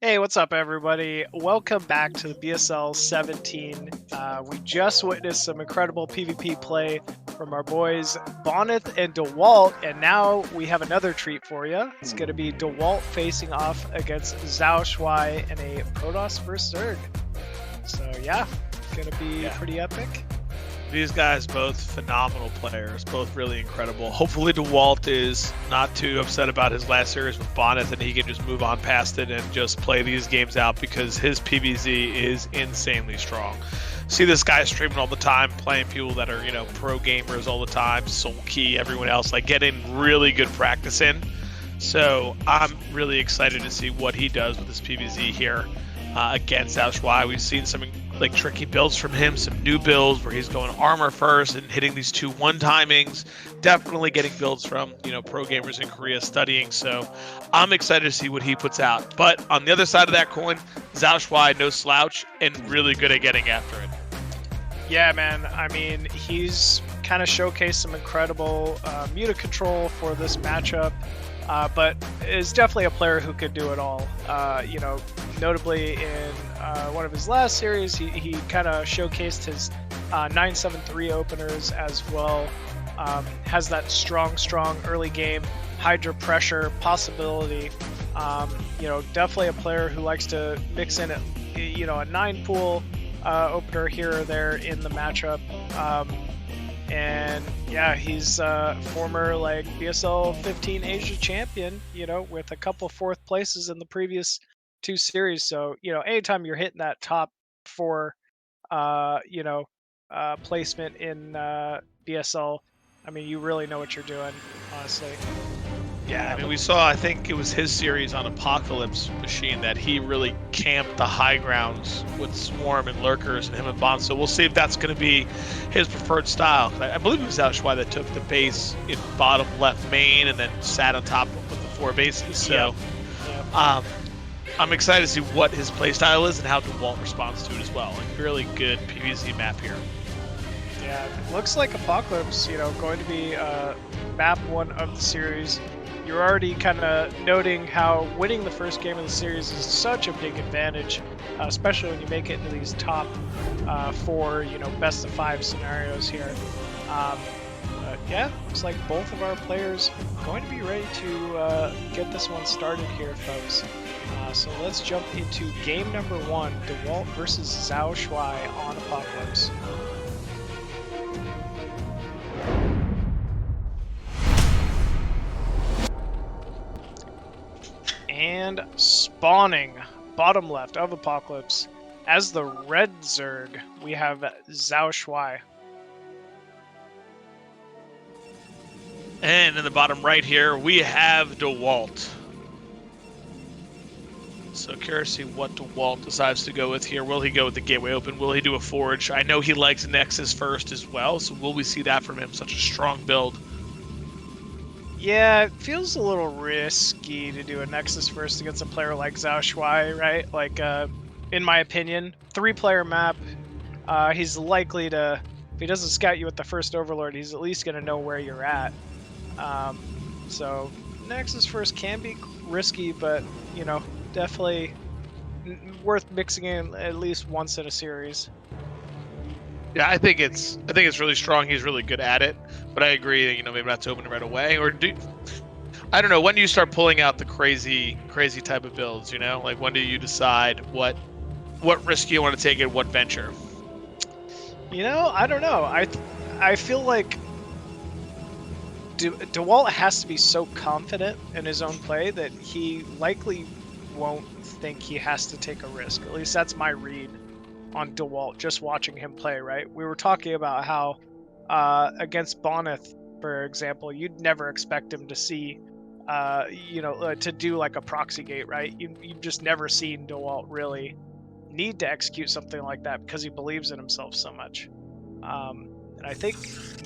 Hey, what's up, everybody? Welcome back to the BSL17. We just witnessed some incredible PvP play from our boys Bonyth and Dewalt, and now we have another treat for you. It's going to be Dewalt facing off against XiaoShuai in a Protoss vs Zerg. So yeah, it's going to be pretty epic. These guys, both phenomenal players, both really incredible. Hopefully Dewalt is not too upset about his last series with Bonyth and he can just move on past it and just play these games out because his PvZ is insanely strong. See this guy streaming all the time, playing people that are, pro gamers all the time, Sziky, everyone else, like getting really good practice in. So I'm really excited to see what he does with his PvZ here against XiaoShuai. We've seen some tricky builds from him, some new builds where he's going armor first and hitting these 2-1 timings. Definitely getting builds from pro gamers in Korea studying. So I'm excited to see what he puts out. But on the other side of that coin, XiaoShuai, no slouch and really good at getting after it. Yeah, man. I mean, he's kind of showcased some incredible muta control for this matchup. But is definitely a player who could do it all. Notably in one of his last series, he kind of showcased his 973 openers as well. Has that strong early game Hydra pressure possibility. Definitely a player who likes to mix in a 9 pool opener here or there in the matchup. And yeah, he's former BSL15 Asia champion, with a couple fourth places in the previous 2 series. So, anytime you're hitting that top 4, placement in BSL, I mean, you really know what you're doing, honestly. Yeah, I mean, we saw, I think it was his series on Apocalypse Machine that he really camped the high grounds with Swarm and Lurkers and him and Bond. So we'll see if that's going to be his preferred style. I believe it was XiaoShuai that took the base in bottom left main and then sat on top with the 4 bases. So I'm excited to see what his playstyle is and how Dewalt responds to it as well. Like, really good PvZ map here. Yeah, it looks like Apocalypse, going to be map 1 of the series. You're already kind of noting how winning the first game of the series is such a big advantage, especially when you make it into these top 4, best of 5 scenarios here. But yeah, looks like both of our players going to be ready to get this one started here, folks. So let's jump into game number 1, Dewalt versus XiaoShuai on Apocalypse. And spawning bottom left of Apocalypse as the red Zerg, we have XiaoShuai. And in the bottom right here, we have Dewalt. So curious to see what Dewalt decides to go with here. Will he go with the gateway open? Will he do a forge? I know he likes Nexus first as well, so will we see that from him? Such a strong build. Yeah, it feels a little risky to do a Nexus first against a player like XiaoShuai, right? Like, in my opinion, 3-player map, he's likely to, if he doesn't scout you with the first Overlord, he's at least going to know where you're at. So, Nexus first can be risky, but, definitely worth mixing in at least once in a series. Yeah, I think it's really strong. He's really good at it, but I agree that maybe not to open it right away. Or I don't know, when do you start pulling out the crazy type of builds? Like when do you decide what risk you want to take and what venture? I don't know. I feel like Dewalt has to be so confident in his own play that he likely won't think he has to take a risk. At least that's my read on Dewalt, just watching him play, right? We were talking about how against Bonyth, for example, you'd never expect him to see, to do like a proxy gate, right? You've just never seen Dewalt really need to execute something like that because he believes in himself so much. And I think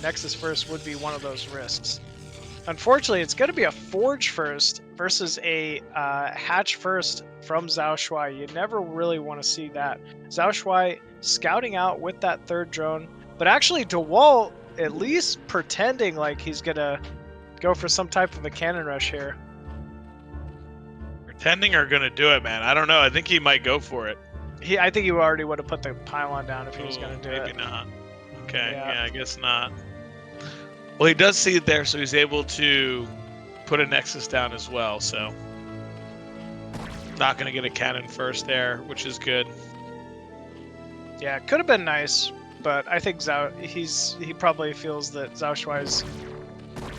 Nexus first would be one of those risks. Unfortunately, it's going to be a Forge first versus a Hatch first from XiaoShuai. You never really want to see that. XiaoShuai scouting out with that 3rd drone, but actually Dewalt at least pretending like he's going to go for some type of a cannon rush here. Tending are gonna do it, man. I don't know. I think he might go for it. I think he already would have put the pylon down if he was going to do maybe it. Maybe not. Okay, Yeah. I guess not. Well, he does see it there, so he's able to put a Nexus down as well, so... Not going to get a cannon first there, which is good. Yeah, it could have been nice, but I think he probably feels that XiaoShuai's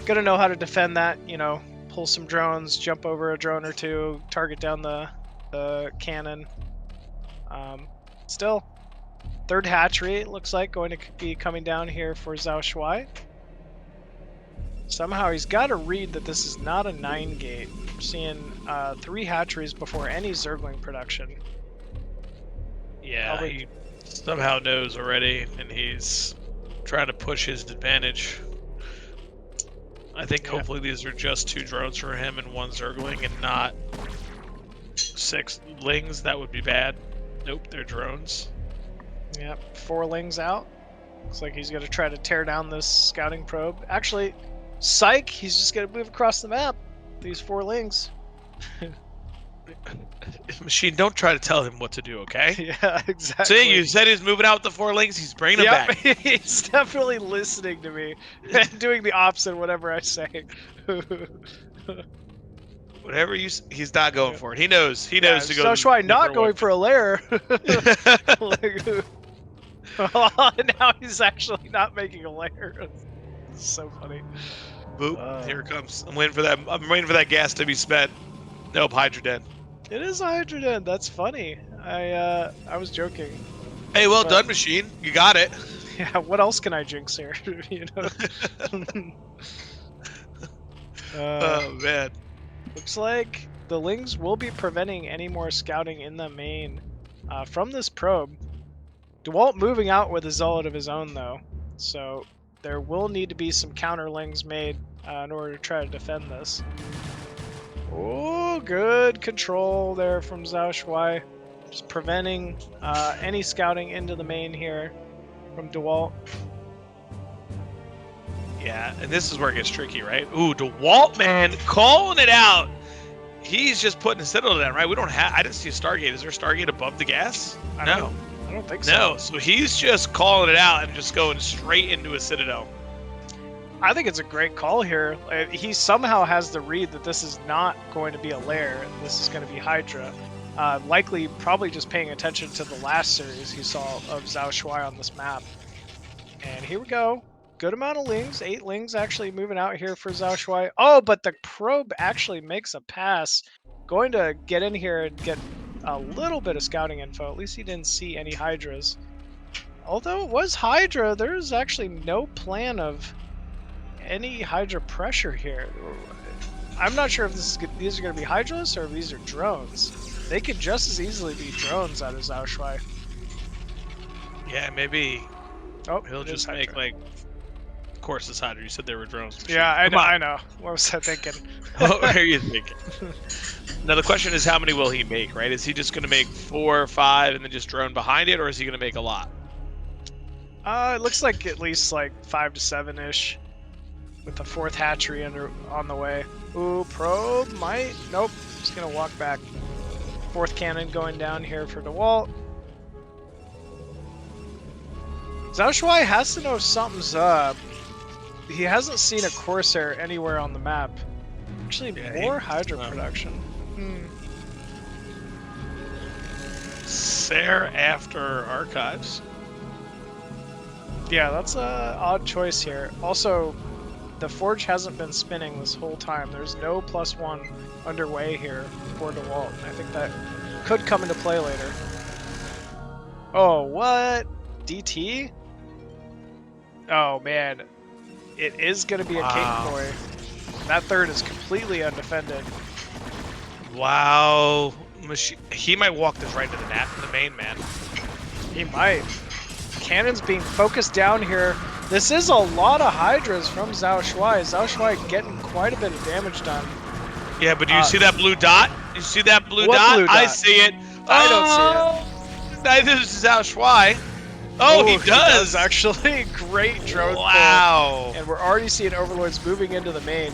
going to know how to defend that, you know, pull some drones, jump over a drone or two, target down the cannon. Still, third hatchery, it looks like, going to be coming down here for XiaoShuai. Somehow he's got to read that this is not a 9-gate. We're seeing 3 hatcheries before any Zergling production. Yeah, he somehow knows already, and he's trying to push his advantage. I think hopefully these are just 2 drones for him and 1 Zergling and not 6 lings. That would be bad. Nope, they're drones. Yep, 4 lings out. Looks like he's going to try to tear down this scouting probe. Actually, psych, he's just going to move across the map. These 4 lings. Machine, don't try to tell him what to do, okay? Yeah, exactly. See, you said he's moving out with the 4 lings. He's bringing them back. He's definitely listening to me and doing the opposite of whatever I say. Whatever he's not going for it. He knows. He knows to go. XiaoShuai not going for a lair. Now he's actually not making a lair. This is so funny. Boop! Here it comes. I'm waiting for that. I'm waiting for that gas to be spent. Nope, Hydroden. It is a Hydroden. That's funny. I was joking. Hey, well done, Machine. You got it. Yeah. What else can I jinx here? You know. Oh man. Looks like the Lings will be preventing any more scouting in the main from this probe. Dewalt moving out with a Zealot of his own, though, so there will need to be some counter Lings made in order to try to defend this. Oh, good control there from XiaoShuai. Just preventing any scouting into the main here from Dewalt. Yeah, and this is where it gets tricky, right? Ooh, Dewalt, man, calling it out. He's just putting a Citadel down, right? We don't have. I didn't see a Stargate. Is there a Stargate above the gas? No. I don't think so. No, so he's just calling it out and just going straight into a Citadel. I think it's a great call here. He somehow has the read that this is not going to be a lair. This is going to be Hydra. Likely, probably just paying attention to the last series he saw of XiaoShuai on this map. And here we go. Good amount of Lings. 8 Lings actually moving out here for XiaoShuai. Oh, but the probe actually makes a pass. Going to get in here and get a little bit of scouting info. At least he didn't see any Hydras. Although it was Hydra, there's actually no plan of any Hydra pressure here. I'm not sure if these are going to be Hydras or if these are drones. They could just as easily be drones out of XiaoShuai. Yeah, maybe. Oh, he'll just make like. Of course, it's Hydra. You said there were drones. Yeah, I know. What was I thinking? What are you thinking? Now the question is, how many will he make? Right? Is he just going to make 4 or 5 and then just drone behind it, or is he going to make a lot? It looks like at least like 5 to 7-ish, with the 4th hatchery on the way. Ooh, probe might. Nope. Just gonna walk back. 4th cannon going down here for Dewalt. XiaoShuai has to know something's up. He hasn't seen a Corsair anywhere on the map. Actually, more Hydra production. Sair after Archives. Yeah, that's a odd choice here. Also, the Forge hasn't been spinning this whole time. There's no +1 underway here for Dewalt. I think that could come into play later. Oh, what? DT? Oh, man. It is going to be a King Boy. That 3rd is completely undefended. Wow. He might walk this right into the main, man. He might. Cannon's being focused down here. This is a lot of Hydras from XiaoShuai. XiaoShuai getting quite a bit of damage done. Yeah, but do you see that blue dot? You see that blue dot? Blue dot? I see it. I don't see it. Neither does XiaoShuai. Oh, he does. Actually. Great drone. Wow. Pull. And we're already seeing Overlords moving into the main.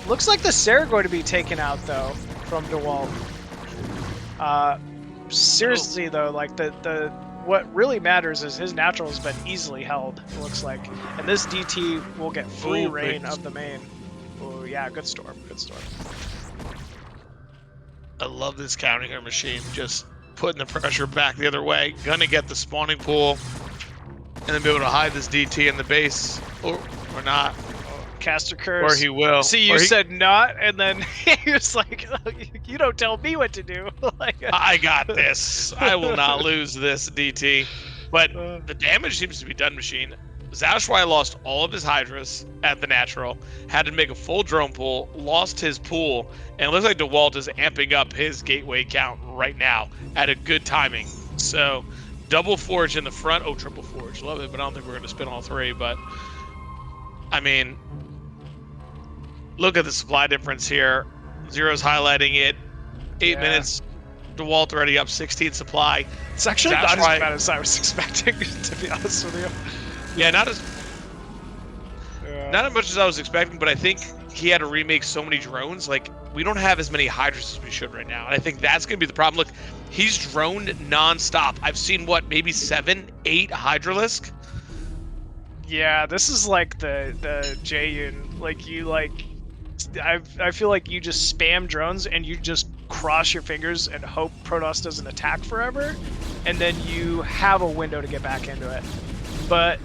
Looks like the Sair going to be taken out, though. from Dewalt. Seriously though, like the what really matters is his natural has been easily held, it looks like. And this DT will get free reign of the main. Oh yeah, good storm, good storm. I love this counter machine, just putting the pressure back the other way. Gonna get the spawning pool, and then be able to hide this DT in the base, or not. Caster curse. Or he will. See, you said not, and then he was like, "You don't tell me what to do." Like, I got this. I will not lose this DT. But the damage seems to be done, machine. XiaoShuai lost all of his Hydras at the natural, had to make a full drone pool, lost his pool, and it looks like Dewalt is amping up his gateway count right now at a good timing. So, double forge in the front. Oh, triple forge. Love it, but I don't think we're going to spin all three. But, I mean, look at the supply difference here. Zero's highlighting it. 8 minutes. Dewalt already up 16 supply. It's actually not as bad as I was expecting, to be honest with you. Yeah, not as much as I was expecting, but I think he had to remake so many drones. Like, we don't have as many Hydras as we should right now, and I think that's going to be the problem. Look, he's droned nonstop. I've seen, what, maybe 7, 8 Hydralisk? Yeah, this is like the Jaeyun. Like, you, like... I feel like you just spam drones and you just cross your fingers and hope Protoss doesn't attack forever, and then you have a window to get back into it. But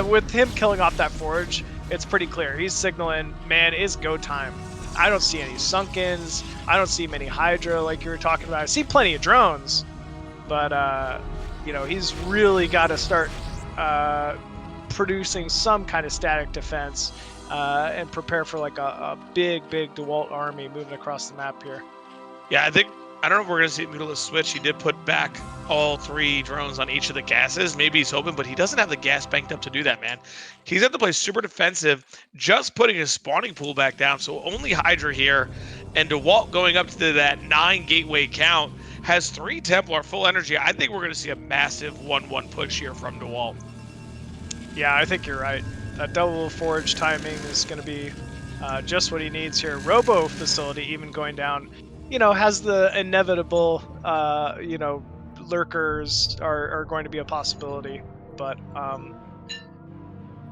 with him killing off that forge, it's pretty clear. He's signaling, man, it's go time. I don't see any Sunkens. I don't see many Hydra like you were talking about. I see plenty of drones, but you know, he's really got to start producing some kind of static defense and prepare for like a big Dewalt army moving across the map here. Yeah, I don't know if we're going to see Mutalist switch. He did put back all 3 drones on each of the gases. Maybe he's hoping, but he doesn't have the gas banked up to do that, man. He's had to play super defensive, just putting his spawning pool back down, so only Hydra here. And Dewalt going up to that 9 gateway count has 3 Templar full energy. I think we're going to see a massive 1-1 push here from Dewalt. Yeah, I think you're right. That double forge timing is going to be just what he needs here. Robo facility even going down, you know, has the inevitable, you know, lurkers are going to be a possibility. But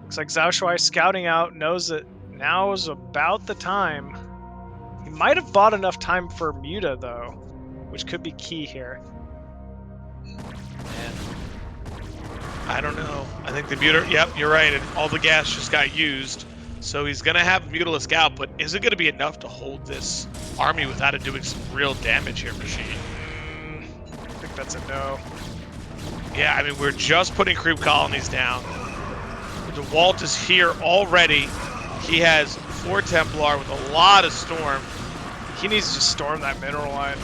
looks like XiaoShuai scouting out, knows that now is about the time. He might have bought enough time for Muta, though, which could be key here. Man. I don't know. I think the Muta, yep, you're right, and all the gas just got used. So he's going to have Mutalisk out, but is it going to be enough to hold this army without it doing some real damage here, Machine? I think that's a no. Yeah, I mean, we're just putting creep colonies down. Dewalt is here already. He has 4 Templar with a lot of storm. He needs to storm that mineral line.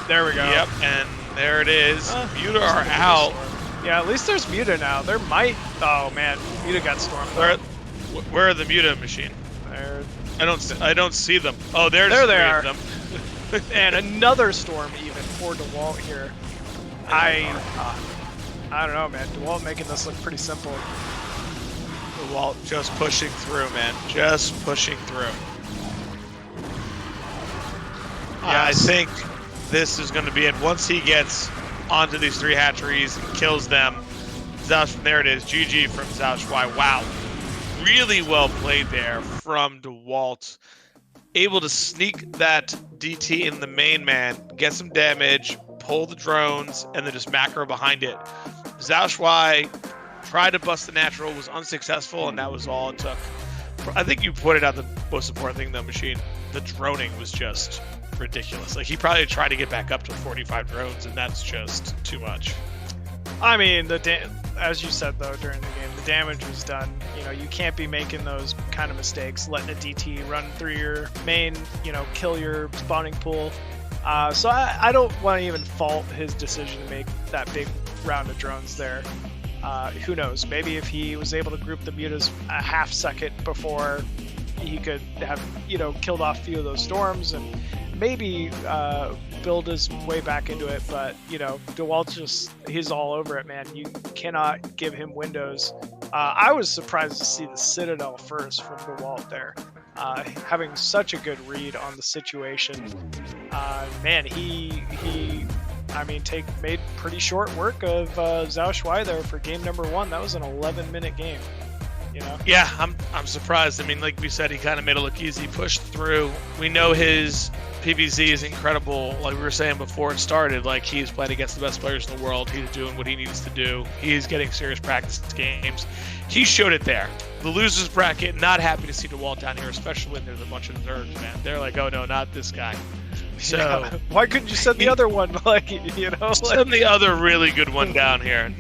There we go. Yep, and there it is. Muta are out. Yeah, at least there's Muta now. There might... Oh, man. Muta got stormed. Where are the Muta, Machine? There. I don't see them. Oh, there they are. Them. And another storm even for Dewalt here. I don't know, man. Dewalt making this look pretty simple. Dewalt just pushing through, man. Just pushing through. Yeah, I think this is going to be it. Once he gets onto these 3 hatcheries and kills them, there it is. GG from XiaoShuai. Wow. Really well played there from Dewalt. Able to sneak that DT in the main man, get some damage, pull the drones, and then just macro behind it. XiaoShuai tried to bust the natural, was unsuccessful, and that was all it took. I think you pointed out the most important thing, though, Machine. The droning was just ridiculous. Like, he probably tried to get back up to 45 drones, and that's just too much. I mean, as you said, though, during the game, the damage was done. You know, you can't be making those kind of mistakes, letting a DT run through your main, you know, kill your spawning pool. So I don't want to even fault his decision to make that big round of drones there. Who knows? Maybe if he was able to group the mutas a half second before, he could have, you know, killed off a few of those storms and maybe build his way back into it. But, you know, Dewalt he's all over it, man. You cannot give him windows. I was surprised to see the Citadel first from Dewalt there. having such a good read on the situation. Man, he I mean, made pretty short work of XiaoShuai there for game number 1. That was an 11-minute game. You know? Yeah, I'm surprised. I mean, like we said, he kind of made it look easy, pushed through. We know his PvZ is incredible. Like we were saying before it started, like he's playing against the best players in the world. He's doing what he needs to do. He's getting serious practice games. He showed it there. The losers bracket, not happy to see Dewalt down here, especially when there's a bunch of Zergs, man. They're like, oh no, not this guy. So yeah. Why couldn't you send the other one? Like, you know, send the other really good one down here.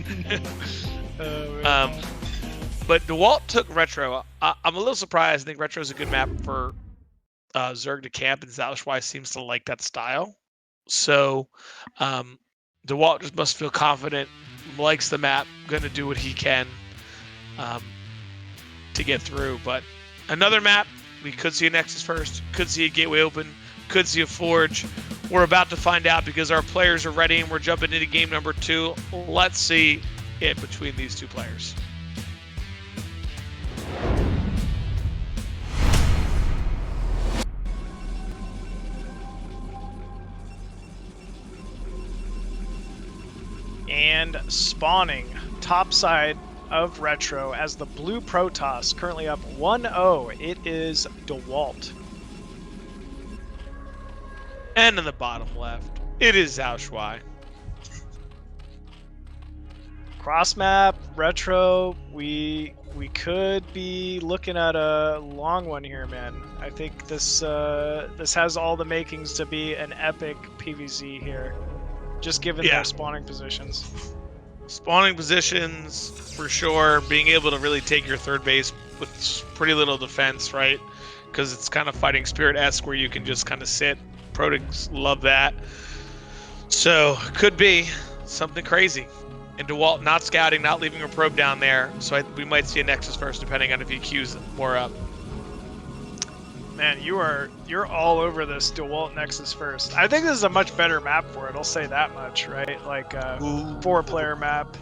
But Dewalt took Retro. I'm a little surprised. I think Retro is a good map for Zerg to camp, and XiaoShuai seems to like that style. So Dewalt just must feel confident, likes the map, going to do what he can to get through. But another map, we could see a Nexus first, could see a Gateway open, could see a Forge. We're about to find out because our players are ready and we're jumping into game number 2. Let's see it between these two players. And spawning top side of Retro as the blue Protoss, currently up 1-0. It is Dewalt. And in the bottom left, it is XiaoShuai. Cross map, Retro, we could be looking at a long one here, man. I think this has all the makings to be an epic PvZ here, just given their spawning positions. Spawning positions, for sure. Being able to really take your third base with pretty little defense, right? Because it's kind of fighting spirit-esque where you can just kind of sit. Protoss love that. So, could be something crazy. And Dewalt not scouting, not leaving a probe down there. So we might see a Nexus first, depending on if he queues more up. Man, you're all over this Dewalt Nexus first. I think this is a much better map for it. I'll say that much, right? Like a 4-player map,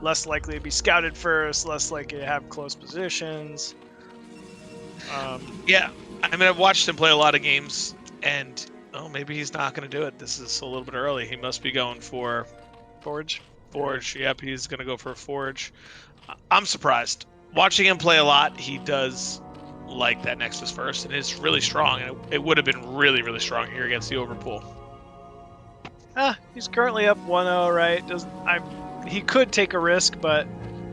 less likely to be scouted first, less likely to have close positions. Yeah, I mean, I've watched him play a lot of games, and maybe he's not going to do it. This is a little bit early. He must be going for Forge. Forge. Yep, he's going to go for a Forge. I'm surprised. Watching him play a lot, he does like that Nexus first, and it's really strong, and it would have been really, really strong here against the Overpool. He's currently up 1-0, right? He could take a risk, but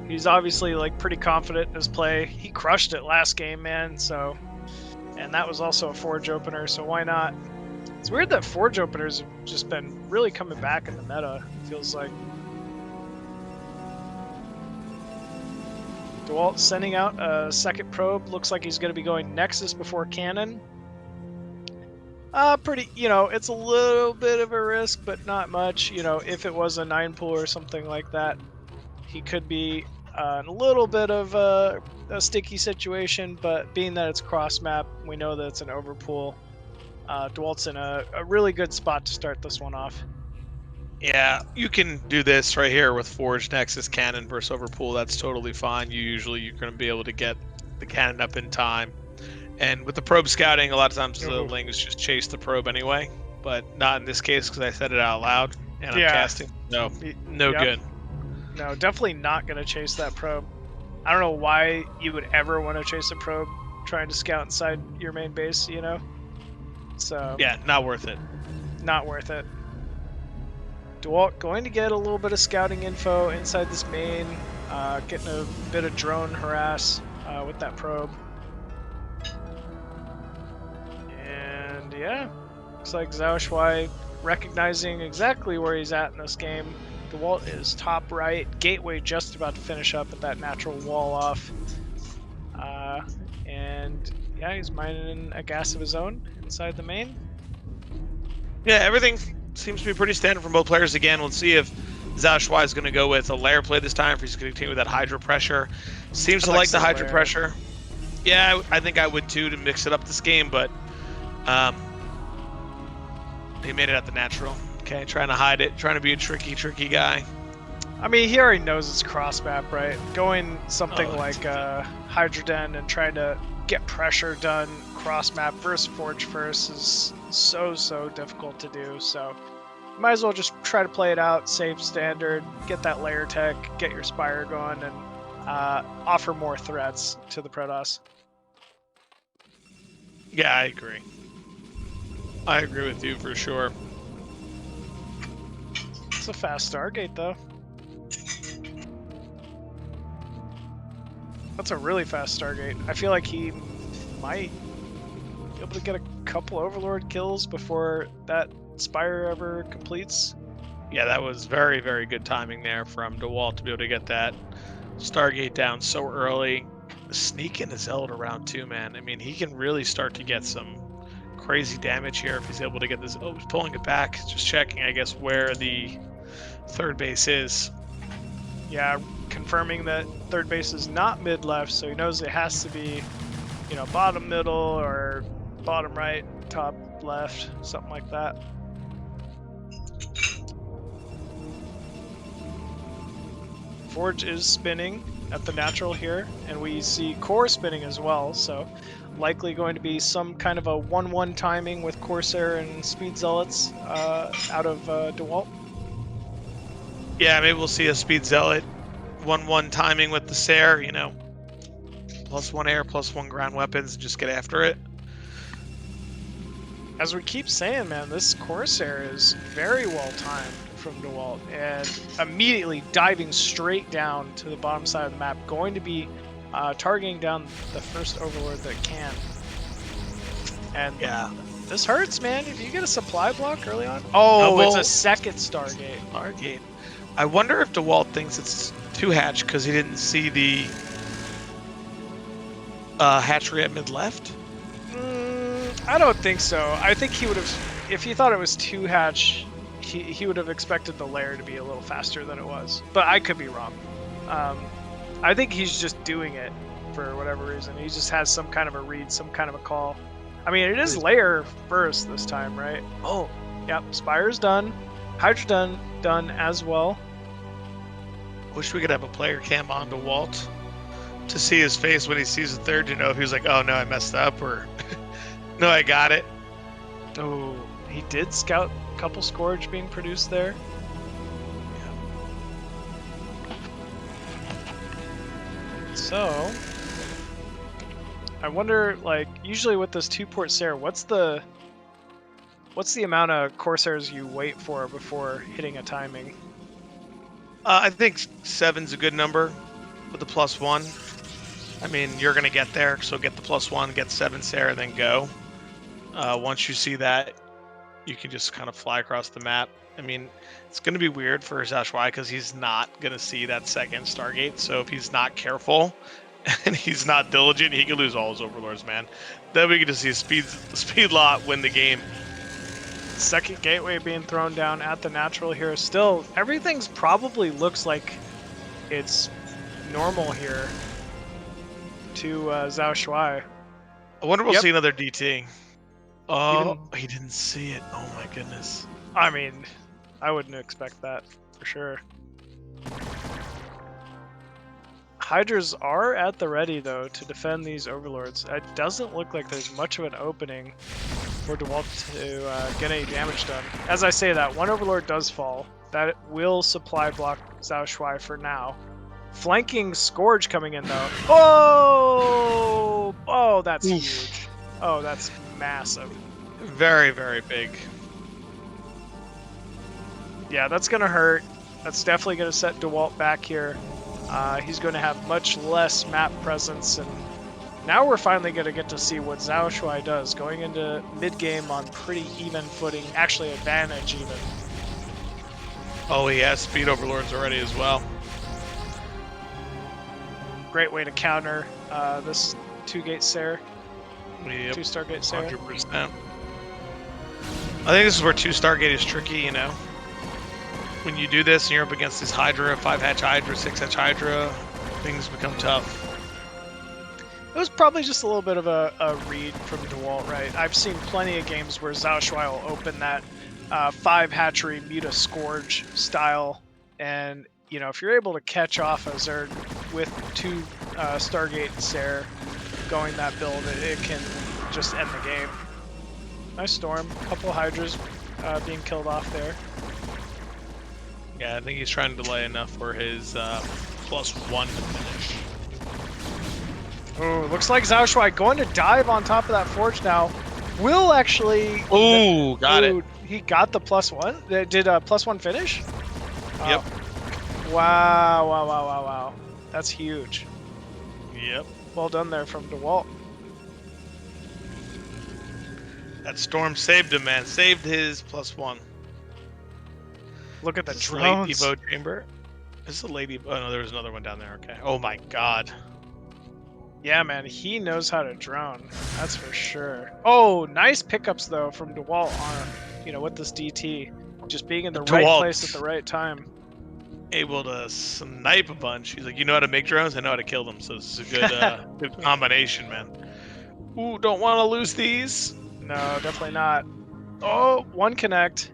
he's obviously like pretty confident in his play. He crushed it last game, man, so, and that was also a Forge opener, so why not? It's weird that Forge openers have just been really coming back in the meta, it feels like. Dewalt sending out a second probe. Looks like he's going to be going Nexus before Cannon. Pretty, it's a little bit of a risk, but not much. If it was a 9-pool or something like that, he could be in a little bit of a sticky situation, but being that it's cross map, we know that it's an overpool. Dewalt's in a really good spot to start this one off. Yeah, you can do this right here with Forge, Nexus, Cannon versus Overpool. That's totally fine. You're going to be able to get the Cannon up in time. And with the probe scouting, a lot of times the Lings just chase the probe anyway, but not in this case because I said it out loud and I'm casting. No good. No, definitely not going to chase that probe. I don't know why you would ever want to chase a probe trying to scout inside your main base, So yeah, not worth it. Not worth it. Dewalt going to get a little bit of scouting info inside this main, getting a bit of drone harass with that probe. And yeah, looks like XiaoShuai recognizing exactly where he's at in this game. Dewalt is top right, Gateway just about to finish up at that natural wall off. And yeah, he's mining a gas of his own inside the main. Yeah, everything seems to be pretty standard from both players. Again, we'll see if XiaoShuai is going to go with a layer play this time, if he's going to continue with that Hydra pressure. Seems to like the Hydra pressure. Yeah, I think I would too, to mix it up this game, but he made it at the natural. Okay, trying to hide it, trying to be a tricky guy. I mean, he already knows it's cross map, right? Going something like Hydra Den and trying to get pressure done cross map versus Forge first is so difficult to do. So you might as well just try to play it out, save standard, get that layer tech, get your Spire going, and offer more threats to the Protoss. Yeah, I agree. I agree with you for sure. It's a fast Stargate, though. That's a really fast Stargate. I feel like he might be able to get a couple Overlord kills before that Spire ever completes. Yeah, that was very good timing there from Dewalt to be able to get that Stargate down so early. Sneaking his Zealot around too, man. I mean, he can really start to get some crazy damage here if he's able to get this. Oh, he's pulling it back. Just checking, I guess, where the third base is. Yeah, confirming that third base is not mid-left, so he knows it has to be, you know, bottom middle or bottom right, top left, something like that. Forge is spinning at the natural here, and we see core spinning as well, so likely going to be some kind of a 1-1 timing with Corsair and Speed Zealots out of Dewalt. Yeah, maybe we'll see a Speed Zealot 1-1 timing with the Sair, you know, +1 air, +1 ground weapons, and just get after it. As we keep saying, man, this Corsair is very well timed from Dewalt, and immediately diving straight down to the bottom side of the map, going to be targeting down the first Overlord that can. And yeah, this hurts, man. If you get a supply block early on, oh, it's a second Stargate. Stargate. I wonder if Dewalt thinks it's 2-hatch because he didn't see the hatchery at mid left. I don't think so. I think he would have, if he thought it was 2-hatch, he would have expected the layer to be a little faster than it was. But I could be wrong. I think he's just doing it for whatever reason. He just has some kind of a read, some kind of a call. I mean, it is layer first this time, right? Oh, yep. Spire's done. Hydra done as well. Wish we could have a player cam on Dewalt to see his face when he sees the third, to know if he was like, oh no, I messed up, or no, I got it. Oh, he did scout a couple Scourge being produced there. Yeah. So, I wonder, like, usually with this 2-port Sair, what's the amount of Corsairs you wait for before hitting a timing? I think 7's a good number with the +1. I mean, you're going to get there, so get the +1, get 7 Sair, then go. Once you see that, you can just kind of fly across the map. I mean, it's going to be weird for XiaoShuai because he's not going to see that second Stargate, so if he's not careful and he's not diligent, he could lose all his Overlords, man. Then we get to see a speed lot win the game. Second gateway being thrown down at the natural here. Still, everything's probably looks like it's normal here to XiaoShuai. I wonder if we'll see another DT. Oh, he didn't see it. Oh my goodness. I mean, I wouldn't expect that for sure. Hydras are at the ready, though, to defend these Overlords. It doesn't look like there's much of an opening for Dewalt to get any damage done. As I say that, one Overlord does fall. That will supply block XiaoShuai for now. Flanking Scourge coming in, though. Oh! Oh, that's huge. Oh, that's massive. Very big. Yeah, that's going to hurt. That's definitely going to set Dewalt back here. He's going to have much less map presence, and now we're finally going to get to see what XiaoShuai does, going into mid-game on pretty even footing, actually advantage even. Oh, he has speed Overlords already as well. Great way to counter this 2-gate Sair. Yep. 2-Stargate Sair. 100%. I think this is where 2-Stargate is tricky, you know. When you do this and you're up against this Hydra, 5-hatch Hydra, 6-hatch Hydra, things become tough. It was probably just a little bit of a read from Dewalt, right? I've seen plenty of games where XiaoShuai will open that 5-hatchery Muta Scourge style, and you know, if you're able to catch off a Zerg with 2 Stargate Sair, going that build, it can just end the game. Nice Storm, couple Hydras being killed off there. Yeah, I think he's trying to delay enough for his +1 to finish. Oh, looks like XiaoShuai going to dive on top of that forge now. Will actually... Ooh, got it. He got the +1? Did +1 finish? Yep. Oh. Wow. That's huge. Yep. Well done there from Dewalt. That Storm saved him, man. Saved his +1. Look at the Is this drones. late Evo chamber. This is a late Evo. Oh, no, there was another one down there. Okay. Oh, my God. Yeah, man, he knows how to drone. That's for sure. Oh, nice pickups though from Dewalt on, with this DT, just being in the right place at the right time. Able to snipe a bunch. He's like, you know how to make drones? I know how to kill them. So this is a good, good combination, man. Ooh, don't want to lose these. No, definitely not. Oh, one connect.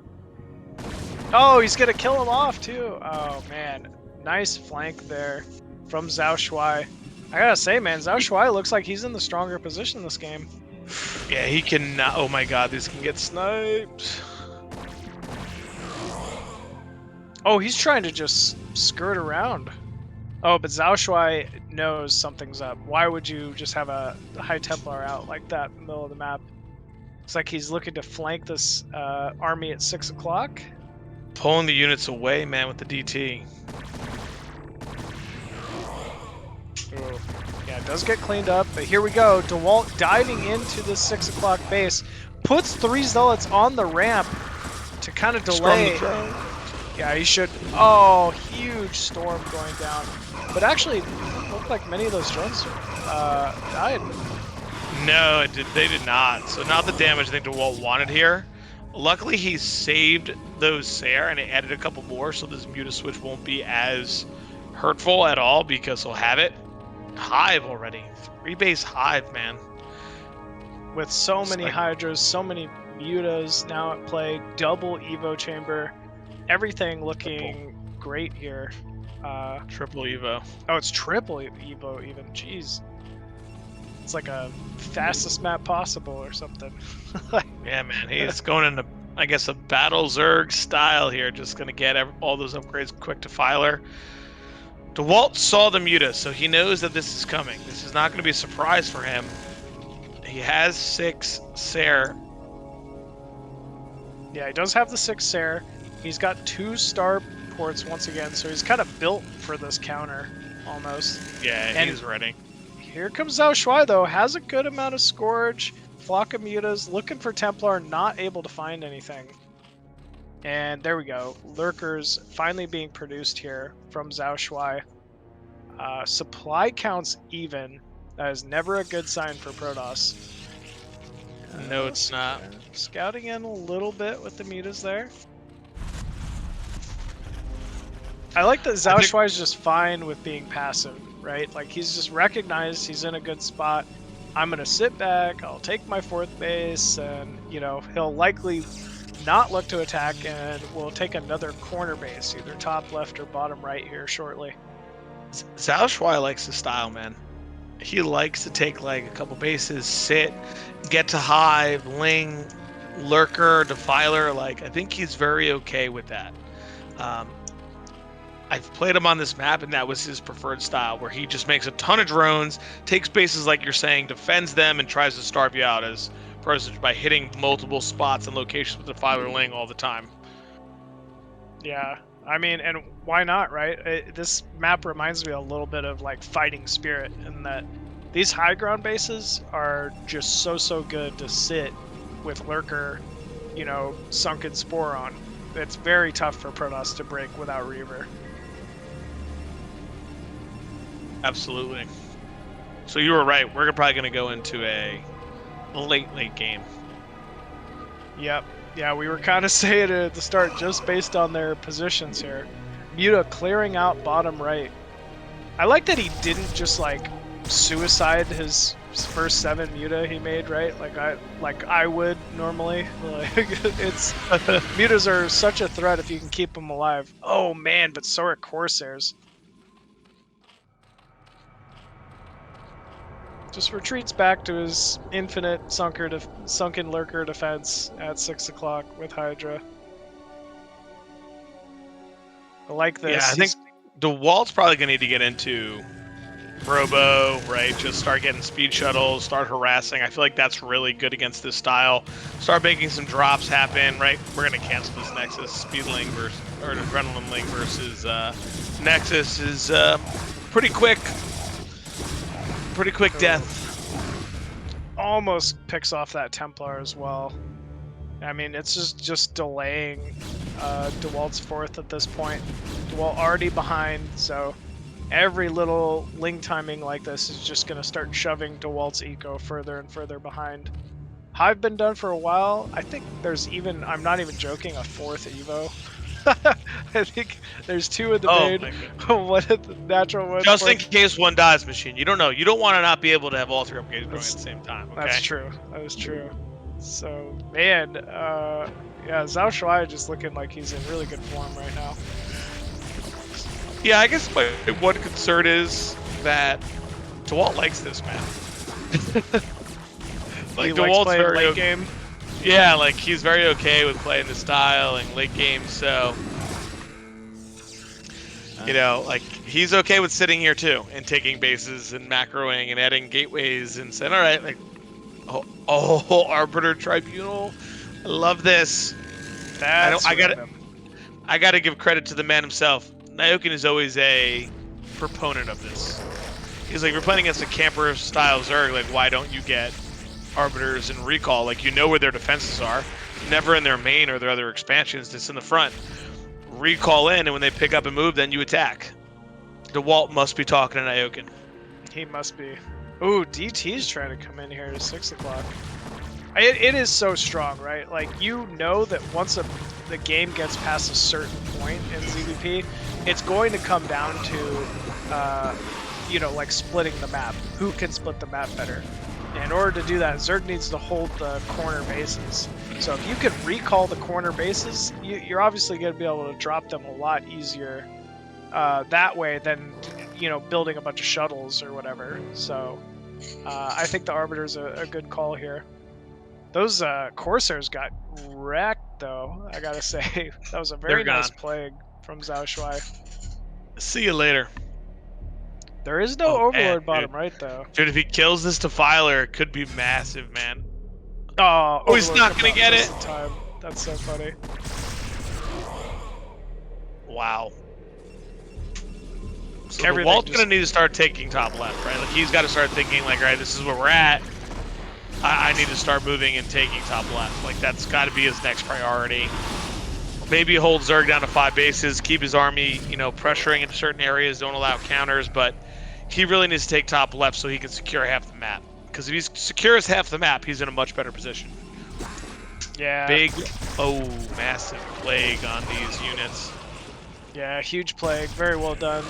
Oh, he's gonna kill him off too. Oh man, nice flank there from XiaoShuai. I gotta say, man, XiaoShuai looks like he's in the stronger position this game. Yeah, he can. Oh my God, these can get sniped. Oh, he's trying to just skirt around. Oh, but XiaoShuai knows something's up. Why would you just have a High Templar out like that in the middle of the map? Looks like he's looking to flank this army at 6 o'clock. Pulling the units away, man, with the DT. Ooh. Yeah, it does get cleaned up, but here we go. Dewalt diving into the 6 o'clock base, puts 3 Zealots on the ramp to kind of delay. Yeah, he should. Oh, huge storm going down. But actually, it looked like many of those drones died. No, they did not. So not the damage I think Dewalt wanted here. Luckily, he saved those Sair and it added a couple more, so this Muta switch won't be as hurtful at all because he'll have it. Hive already. 3-base Hive, man. With so many Hydras, so many Mutas now at play, double Evo chamber, everything looking great here. Triple Evo. Oh, it's triple Evo even. Jeez. It's like a fastest map possible or something. Yeah, man. He's going into, I guess, a battle Zerg style here. Just going to get all those upgrades quick to Filer. Dewalt saw the Muta, so he knows that this is coming. This is not going to be a surprise for him. He has 6 Sair. Yeah, he does have the 6 Sair. He's got 2 star ports once again, so he's kind of built for this counter, almost. Yeah, and he's ready. Here comes XiaoShuai, though. Has a good amount of Scourge. Flock of Mutas, looking for Templar, not able to find anything. And there we go. Lurkers finally being produced here from XiaoShuai. Supply counts even. That is never a good sign for Protoss. No, it's not. Scouting in a little bit with the Mutas there. I like that XiaoShuai is just fine with being passive, right? Like, he's just recognized he's in a good spot. I'm going to sit back, I'll take my 4th base, and, he'll likely not look to attack, and we'll take another corner base, either top left or bottom right here shortly. XiaoShuai likes the style, man. He likes to take like a couple bases, sit, get to Hive, Ling, Lurker, Defiler. Like, I think he's very okay with that. I've played him on this map, and that was his preferred style, where he just makes a ton of drones, takes bases like you're saying, defends them, and tries to starve you out as Protoss by hitting multiple spots and locations with Defiler Ling all the time. Yeah, I mean, and why not, right? This map reminds me a little bit of like Fighting Spirit, in that these high ground bases are just so good to sit with Lurker, sunken Spore on. It's very tough for Protoss to break without Reaver. Absolutely. So you were right. We're probably going to go into a late game. Yep. Yeah, we were kind of saying it at the start, just based on their positions here. Muta clearing out bottom right. I like that he didn't just like suicide his first 7 Muta he made, right? Like I would normally. Like, it's Mutas are such a threat if you can keep them alive. Oh man, but so are Corsairs. Just retreats back to his infinite sunken lurker defense at 6 o'clock with Hydra. I like this. Yeah, I think Dewalt's probably going to need to get into Robo, right? Just start getting speed shuttles, start harassing. I feel like that's really good against this style. Start making some drops happen, right? We're going to cancel this Nexus. Speed Link versus, or Adrenaline Link versus Nexus is pretty quick. Pretty quick death. Almost picks off that Templar as well. I mean, it's just delaying Dewalt's fourth at this point. Dewalt already behind, so every little link timing like this is just going to start shoving Dewalt's eco further and further behind. Hive been done for a while. I think there's even, I'm not even joking, a fourth Evo. I think there's two in the main, one at the natural one. Just in case one dies, Machine. You don't know. You don't want to not be able to have all three upgrades going at the same time. Okay? That's true. That is true. So, man, yeah, XiaoShuai just looking like he's in really good form right now. Yeah, I guess my one concern is that Dewalt likes this map. Like, Dewalt's very late game. Yeah, like he's very okay with playing the style and late game, so you know, like he's okay with sitting here too and taking bases and macroing and adding gateways and saying, all right, like, oh, Arbiter Tribunal, I love this. I gotta give credit to the man himself. Nyokin is always a proponent of this. He's like, we're playing against a camper style Zerg, like why don't you get Arbiters and Recall? Like, you know where their defenses are. Never in their main or their other expansions, just in the front. Recall in, and when they pick up and move, then you attack. Dewalt must be talking to Nyokin. He must be. Ooh, DT's trying to come in here at 6 o'clock. It is so strong, right? Like, you know that once the game gets past a certain point in ZVP, it's going to come down to, you know, like splitting the map. Who can split the map better? In order to do that, Zerg needs to hold the corner bases. So if you can recall the corner bases, you're obviously going to be able to drop them a lot easier that way than, you know, building a bunch of shuttles or whatever. So I think the Arbiter's a good call here. Those Corsairs got wrecked, though, I gotta say. That was a very nice play from XiaoShuai. See you later. There is no Overlord bottom right, though. Dude, if he kills this Defiler, it could be massive, man. Oh, he's not going to get it. That's so funny. Wow. So Dewalt's going to need to start taking top left, right? Like, he's got to start thinking, like, all right, this is where we're at. I need to start moving and taking top left. Like, that's got to be his next priority. Maybe hold Zerg down to 5 bases, keep his army, you know, pressuring in certain areas, don't allow counters, but he really needs to take top left so he can secure half the map. Because if he secures half the map, he's in a much better position. Yeah. Massive plague on these units. Yeah, huge plague. Very well done.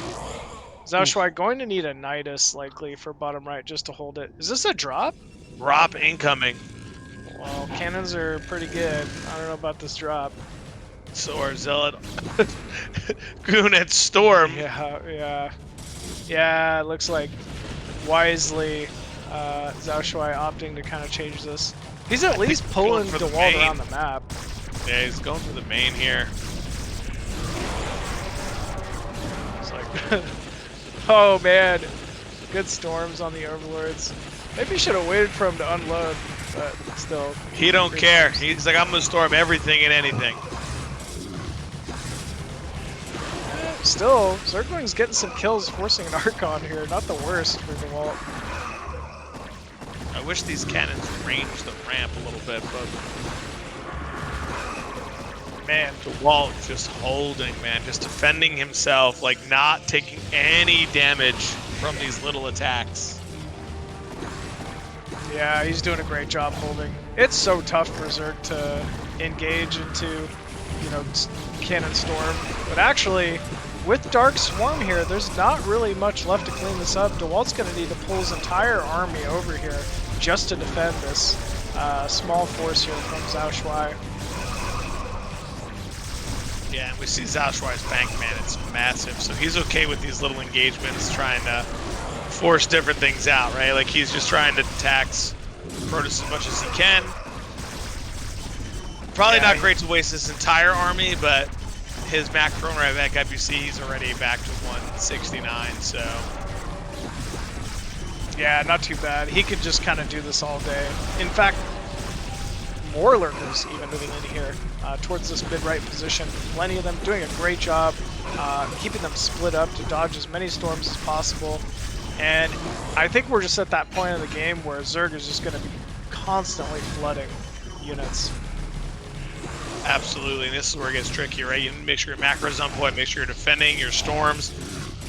XiaoShuai going to need a Nidus likely for bottom right just to hold it. Is this a drop? Drop incoming. Well, cannons are pretty good. I don't know about this drop. So are Zealot. Goon at Storm. Yeah, it looks like wisely XiaoShuai opting to kind of change this. He's at least pulling Dewalt around the map. Yeah, he's going for the main here. It's like, oh man, good storms on the Overlords. Maybe you should have waited for him to unload, but still. He don't care. He's like, I'm gonna storm everything and anything. Still, Zergling's getting some kills, forcing an Archon here. Not the worst for Dewalt. I wish these cannons ranged the ramp a little bit, but man, Dewalt just holding, man, just defending himself, like not taking any damage from these little attacks. Yeah, he's doing a great job holding. It's so tough for Zerg to engage into, you know, Cannon Storm. But actually, with Dark Swarm here, there's not really much left to clean this up. Dewalt's going to need to pull his entire army over here just to defend this small force here from XiaoShuai. Yeah, and we see XiaoShuai's bank, man, it's massive. So he's okay with these little engagements, trying to force different things out, right? Like he's just trying to tax Protoss as much as he can. Probably not great to waste his entire army, but his macro right back IBC, he's already back to 169, so. Yeah, not too bad. He could just kind of do this all day. In fact, more lurkers even moving in here towards this mid-right position. Plenty of them doing a great job keeping them split up to dodge as many storms as possible. And I think we're just at that point of the game where Zerg is just going to be constantly flooding units. Absolutely, and this is where it gets tricky, right? You make sure your macro's on point, make sure you're defending your storms.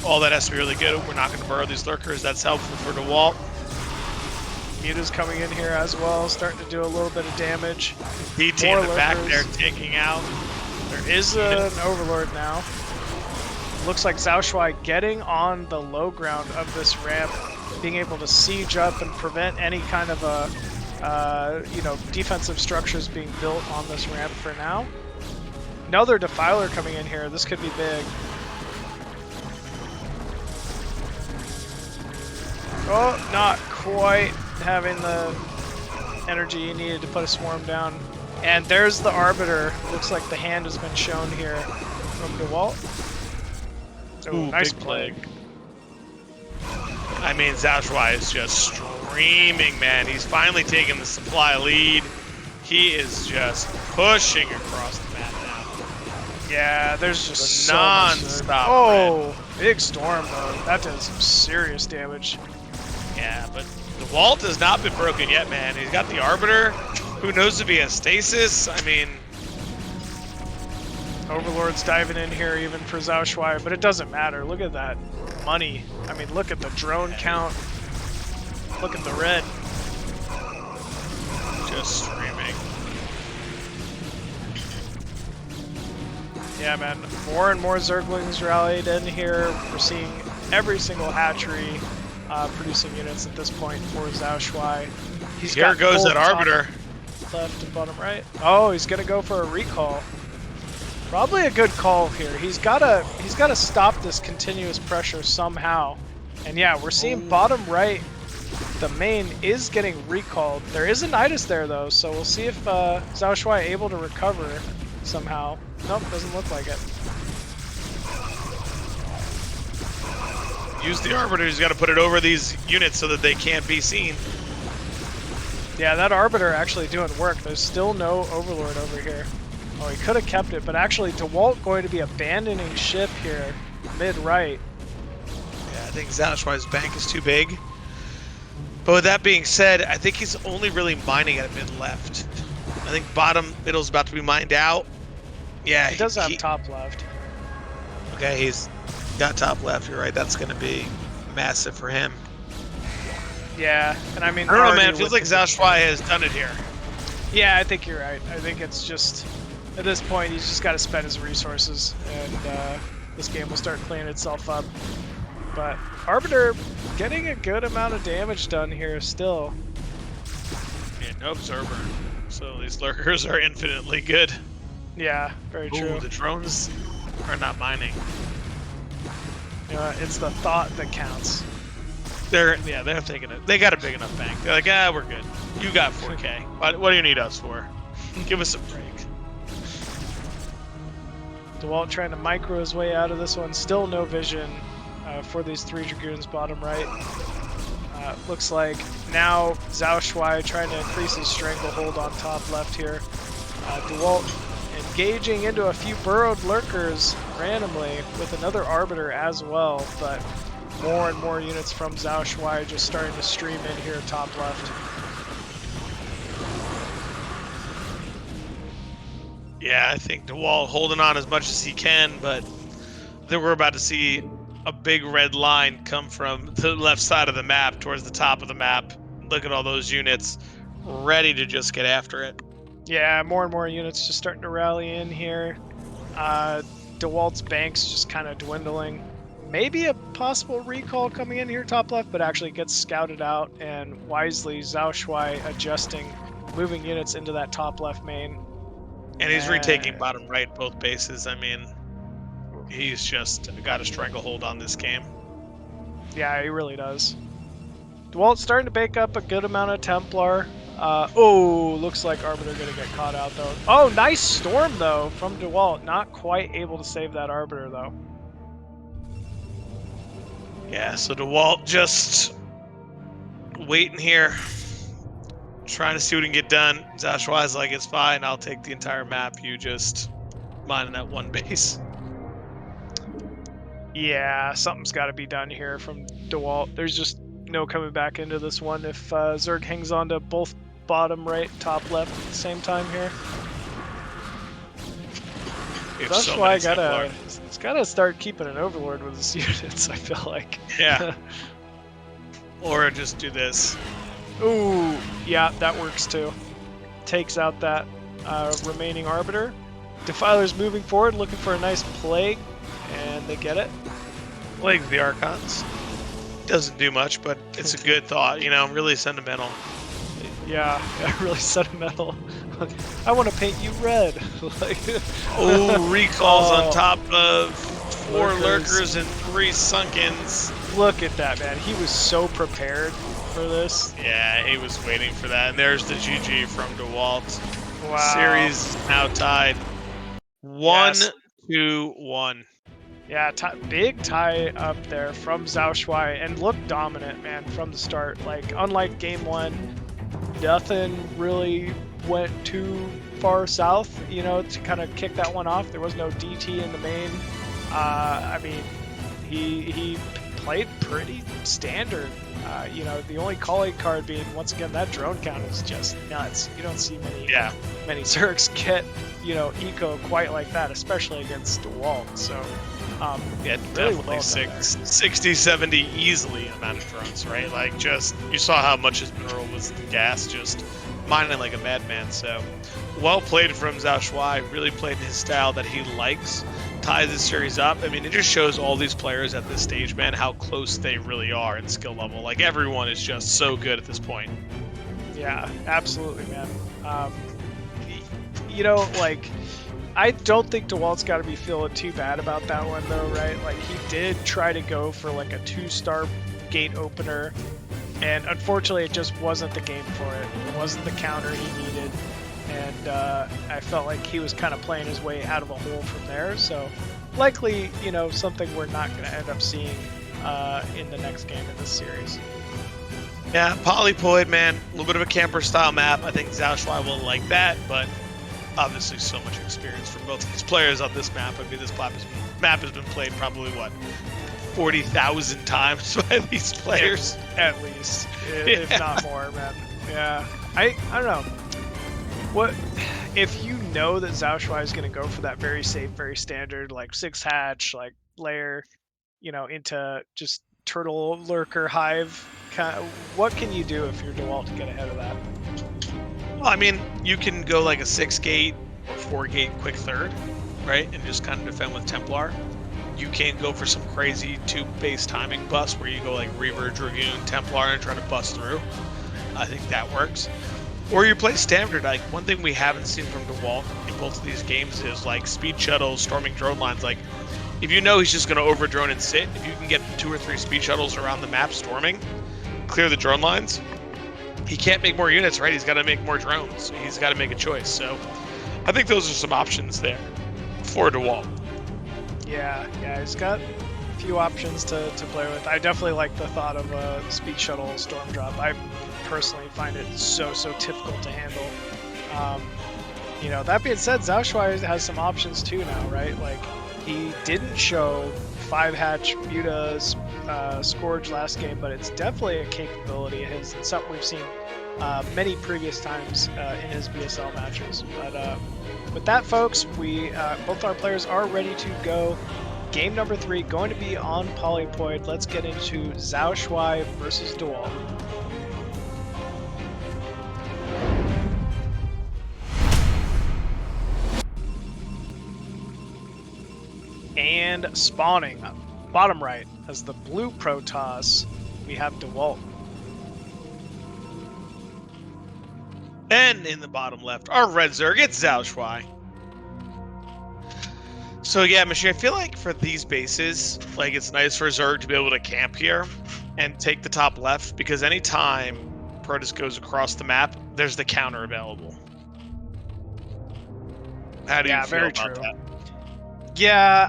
All that has to be really good. We're not going to burrow these lurkers. That's helpful for Dewalt. Muta's coming in here as well, starting to do a little bit of damage. DT in the back there taking out. There is an Overlord now. Looks like XiaoShuai getting on the low ground of this ramp, being able to siege up and prevent any kind of defensive structures being built on this ramp for now. Another Defiler coming in here. This could be big. Oh, not quite having the energy you needed to put a swarm down. And there's the Arbiter. Looks like the hand has been shown here from Dewalt. Ooh, nice play. I mean, XiaoShuai is just streaming, man. He's finally taking the supply lead. He is just pushing across the map now. Yeah, there's just non-stop. Oh, big storm though. That does some serious damage. Yeah, but the Dewalt has not been broken yet, man. He's got the Arbiter. Who knows if he has stasis? I mean, Overlord's diving in here even for XiaoShuai, but it doesn't matter. Look at that money. I mean, look at the drone count. Look at the red. Just streaming. Yeah, man. More and more Zerglings rallied in here. We're seeing every single hatchery producing units at this point for XiaoShuai. Here goes that Arbiter. Left and bottom right. Oh, he's gonna go for a recall. Probably a good call here. He's gotta stop this continuous pressure somehow. And yeah, we're seeing bottom right. The main is getting recalled. There is a Nidus there though, so we'll see if XiaoShuai able to recover somehow. Nope, doesn't look like it. Use the Arbiter. He's got to put it over these units so that they can't be seen. Yeah, that Arbiter actually doing work. There's still no Overlord over here. Oh, he could have kept it, but actually Dewalt going to be abandoning ship here, mid-right. Yeah, I think XiaoShuai's bank is too big. But with that being said, I think he's only really mining at mid-left. I think bottom middle's about to be mined out. Yeah, he does have top left. Okay, he's got top left. You're right. That's going to be massive for him. Yeah, and I mean, I don't know, man. It feels like XiaoShuai has done it here. Yeah, I think you're right. I think it's just, at this point, he's just got to spend his resources, and this game will start cleaning itself up. But Arbiter getting a good amount of damage done here still. Yeah, no Observer. So these lurkers are infinitely good. Yeah, very true. Ooh, the drones are not mining. You know, it's the thought that counts. They're thinking it. They got a big enough bank. They're like, we're good. You got 4K. What do you need us for? Give us a break. Dewalt trying to micro his way out of this one. Still no vision for these 3 Dragoons bottom right. Looks like now XiaoShuai trying to increase his stranglehold on top left here. Dewalt engaging into a few burrowed lurkers randomly with another Arbiter as well, but more and more units from XiaoShuai just starting to stream in here top left. Yeah, I think Dewalt holding on as much as he can, but then we're about to see a big red line come from the left side of the map towards the top of the map. Look at all those units ready to just get after it. Yeah, more and more units just starting to rally in here. Dewalt's bank's just kind of dwindling. Maybe a possible recall coming in here top left, but actually gets scouted out, and wisely XiaoShuai adjusting, moving units into that top left main. And he's retaking bottom right both bases. I mean, he's just got a stranglehold on this game. Yeah, he really does. Dewalt's starting to bake up a good amount of Templar. Oh, looks like Arbiter gonna get caught out though. Oh, nice storm though from Dewalt. Not quite able to save that Arbiter though. Yeah, so Dewalt just waiting here, trying to see what he can get done. ZZZero's like, it's fine, I'll take the entire map. You just mining that one base. Yeah, something's got to be done here from Dewalt. There's just no coming back into this one if Zerg hangs on to both bottom right, top left at the same time here. That's why it's gotta start keeping an Overlord with his units, I feel like. Yeah. Or just do this. Ooh, yeah, that works too. Takes out that remaining Arbiter. Defiler's moving forward, looking for a nice Plague, and they get it. Plague the Archons. Doesn't do much, but it's a good thought, you know, really sentimental. Yeah, really sentimental. I want to paint you red. Like, oh, recalls on top of 4 lurkers and 3 Sunkens. Look at that, man. He was so prepared for this. Yeah, he was waiting for that. And there's the GG from Dewalt. Wow. Series now tied 1-1. Yeah, big tie up there from XiaoShuai, and looked dominant, man, from the start. Like, unlike game 1, nothing really went too far south, you know, to kind of kick that one off. There was no DT in the main. I mean, he played pretty standard. You know, the only calling card being, once again, that drone count is just nuts. You don't see many Zergs get, you know, eco quite like that, especially against Dewalt. So, yeah, really definitely well 60, 70 easily amount of drones, right? Like, just, you saw how much his mineral was the gas, just mining like a madman. So, well played from XiaoShuai, really played in his style that he likes. Ties this series up. I mean, it just shows all these players at this stage, man, how close they really are in skill level. Like, everyone is just so good at this point. Yeah, absolutely, man. You know, like, I don't think Dewalt's got to be feeling too bad about that one, though, right? Like, he did try to go for, like, a 2-star gate opener, and unfortunately, it just wasn't the game for it. It wasn't the counter he needed. And I felt like he was kind of playing his way out of a hole from there. So likely, you know, something we're not going to end up seeing in the next game in this series. Yeah, Polypoid, man, a little bit of a camper style map. I think XiaoShuai will like that, but obviously so much experience from both of these players on this map. I mean, this map has been played probably, what, 40,000 times by these players? At least, if not more, man. Yeah, I don't know. What if you know that XiaoShuai is going to go for that very safe, very standard, like 6 hatch, like layer, you know, into just turtle lurker hive? What can you do if you're Dewalt to get ahead of that? Well, I mean, you can go like a 6 gate or 4 gate quick third, right, and just kind of defend with Templar. You can go for some crazy 2-base timing bust where you go like Reaver, Dragoon, Templar, and try to bust through. I think that works. Or you play standard. Like, one thing we haven't seen from Dewalt in both of these games is like speed shuttles, storming drone lines. Like, if you know he's just going to over drone and sit, if you can get 2 or 3 speed shuttles around the map storming, clear the drone lines, he can't make more units, right? He's got to make more drones. He's got to make a choice. So I think those are some options there for Dewalt. Yeah, he's got a few options to play with. I definitely like the thought of a speed shuttle storm drop. I personally find it so difficult to handle. You know, that being said, XiaoShuai has some options too now, right? Like, he didn't show 5-hatch Muta's Scourge last game, but it's definitely a capability of his. It's something we've seen many previous times in his BSL matches. But with that, folks, we both our players are ready to go. Game number 3 going to be on Polypoid. Let's get into XiaoShuai versus Dewalt. And spawning bottom right as the blue Protoss, we have Dewalt. And in the bottom left, our red Zerg, it's XiaoShuai. So yeah, Michi, I feel like for these bases, like it's nice for Zerg to be able to camp here and take the top left, because anytime Protoss goes across the map, there's the counter available. How do you feel very about true. that? Yeah,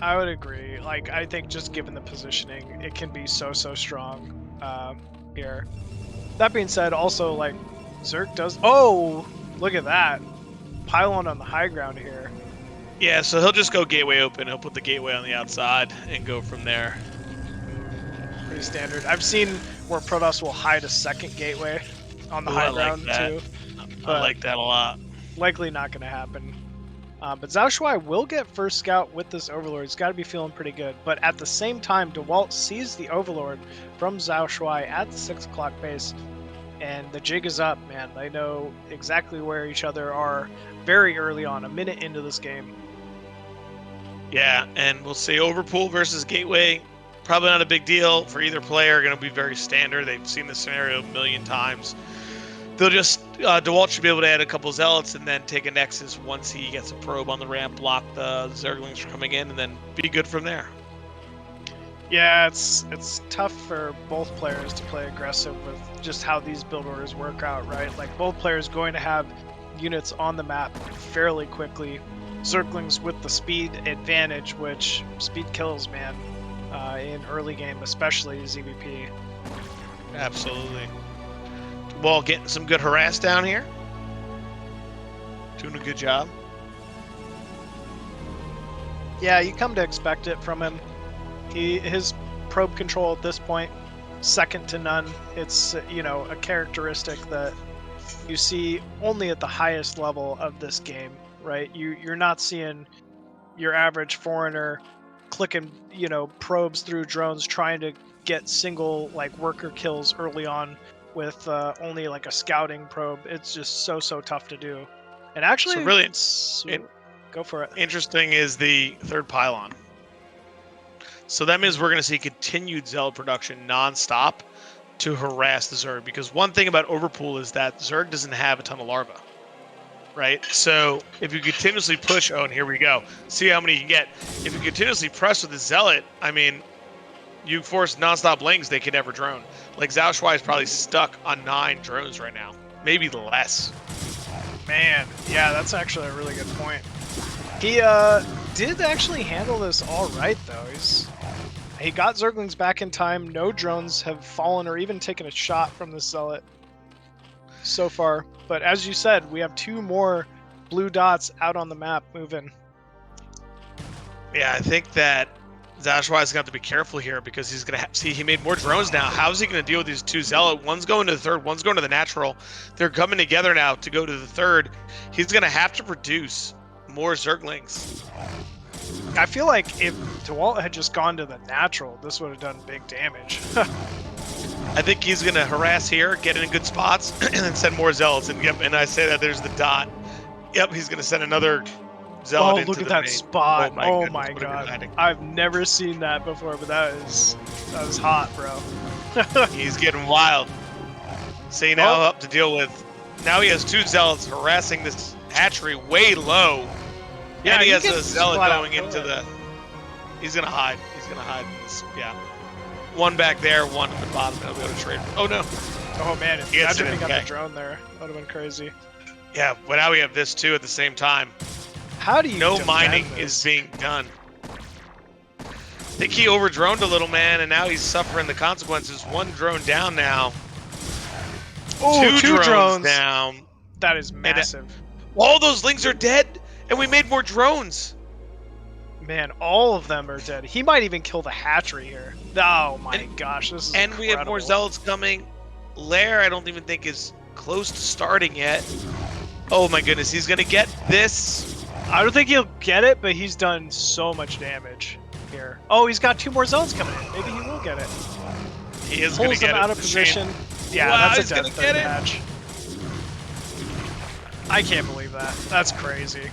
I would agree. Like, I think just given the positioning, it can be so strong here. That being said, also, like, Zerg does... Oh, look at that. Pylon on the high ground here. Yeah, so he'll just go gateway open. He'll put the gateway on the outside and go from there. Pretty standard. I've seen where Protoss will hide a second gateway on the high ground, too. I like that a lot. Likely not going to happen. But XiaoShuai will get first scout with this Overlord. He's got to be feeling pretty good. But at the same time, Dewalt sees the Overlord from XiaoShuai at the 6 o'clock base. And the jig is up, man. They know exactly where each other are very early on, a minute into this game. Yeah, and we'll say Overpool versus Gateway. Probably not a big deal for either player. Going to be very standard. They've seen this scenario a million times. They'll just, Dewalt should be able to add a couple Zealots and then take a Nexus once he gets a probe on the ramp, block the Zerglings from coming in, and then be good from there. Yeah, it's tough for both players to play aggressive with just how these build orders work out, right? Like, both players going to have units on the map fairly quickly. Zerglings with the speed advantage, which speed kills, man, in early game, especially ZVP. Absolutely. Well, getting some good harass down here. Doing a good job. Yeah, you come to expect it from him. His probe control at this point, second to none. It's, you know, a characteristic that you see only at the highest level of this game, right? You're not seeing your average foreigner clicking, you know, probes through drones trying to get single, like, worker kills early on with only like a scouting probe. It's just so tough to do. And actually, so really, go for it. Interesting is the third pylon. So that means we're going to see continued Zealot production non-stop to harass the Zerg. Because one thing about Overpool is that Zerg doesn't have a ton of larvae, right? So if you continuously push, oh, and here we go. See how many you can get. If you continuously press with the Zealot, I mean, you force non-stop lings, they can never drone. Like, XiaoShuai is probably stuck on 9 drones right now. Maybe less. Man, yeah, that's actually a really good point. He did actually handle this all right, though. He got Zerglings back in time. No drones have fallen or even taken a shot from the Zealot so far. But as you said, we have 2 more blue dots out on the map moving. Yeah, I think that XiaoShuai is going to have to be careful here, because he's going to see he made more drones now. How is he going to deal with these 2 Zealot? One's going to the third, one's going to the natural. They're coming together now to go to the third. He's going to have to produce more Zerglings. I feel like if Dewalt had just gone to the natural, this would have done big damage. I think he's going to harass here, get in good spots, and then send more Zealots. And yep, and I say that there's the dot. Yep, he's going to send another Zealot into look at the that main. spot. Oh my goodness, god. I've never seen that before, but that was hot, bro. He's getting wild. So now up to deal with. Now he has 2 Zealots harassing this hatchery way low. Yeah, and he has a Zealot going into the... He's going to hide. He's going to hide in this. Yeah. One back there, one at the bottom. He'll be able to trade. Oh, no. Oh, man. Imagine if he got the drone there. That would have been crazy. Yeah, but now we have this, too, at the same time. How do you No mining is being done. I think he overdroned a little, man, and now he's suffering the consequences. 1 drone down now. Oh, 2 drones down. That is massive. And all those lings are dead, and we made more drones. Man, all of them are dead. He might even kill the hatchery here. Oh my gosh, this is incredible. We have more Zealots coming. Lair, I don't even think is close to starting yet. Oh my goodness, he's gonna get this. I don't think he'll get it, but he's done so much damage here. Oh, he's got 2 more Zealots coming in. Maybe he will get it. He is gonna get it. Out of position. Yeah, wow, that's a dead third hatch. I can't believe that. That's crazy.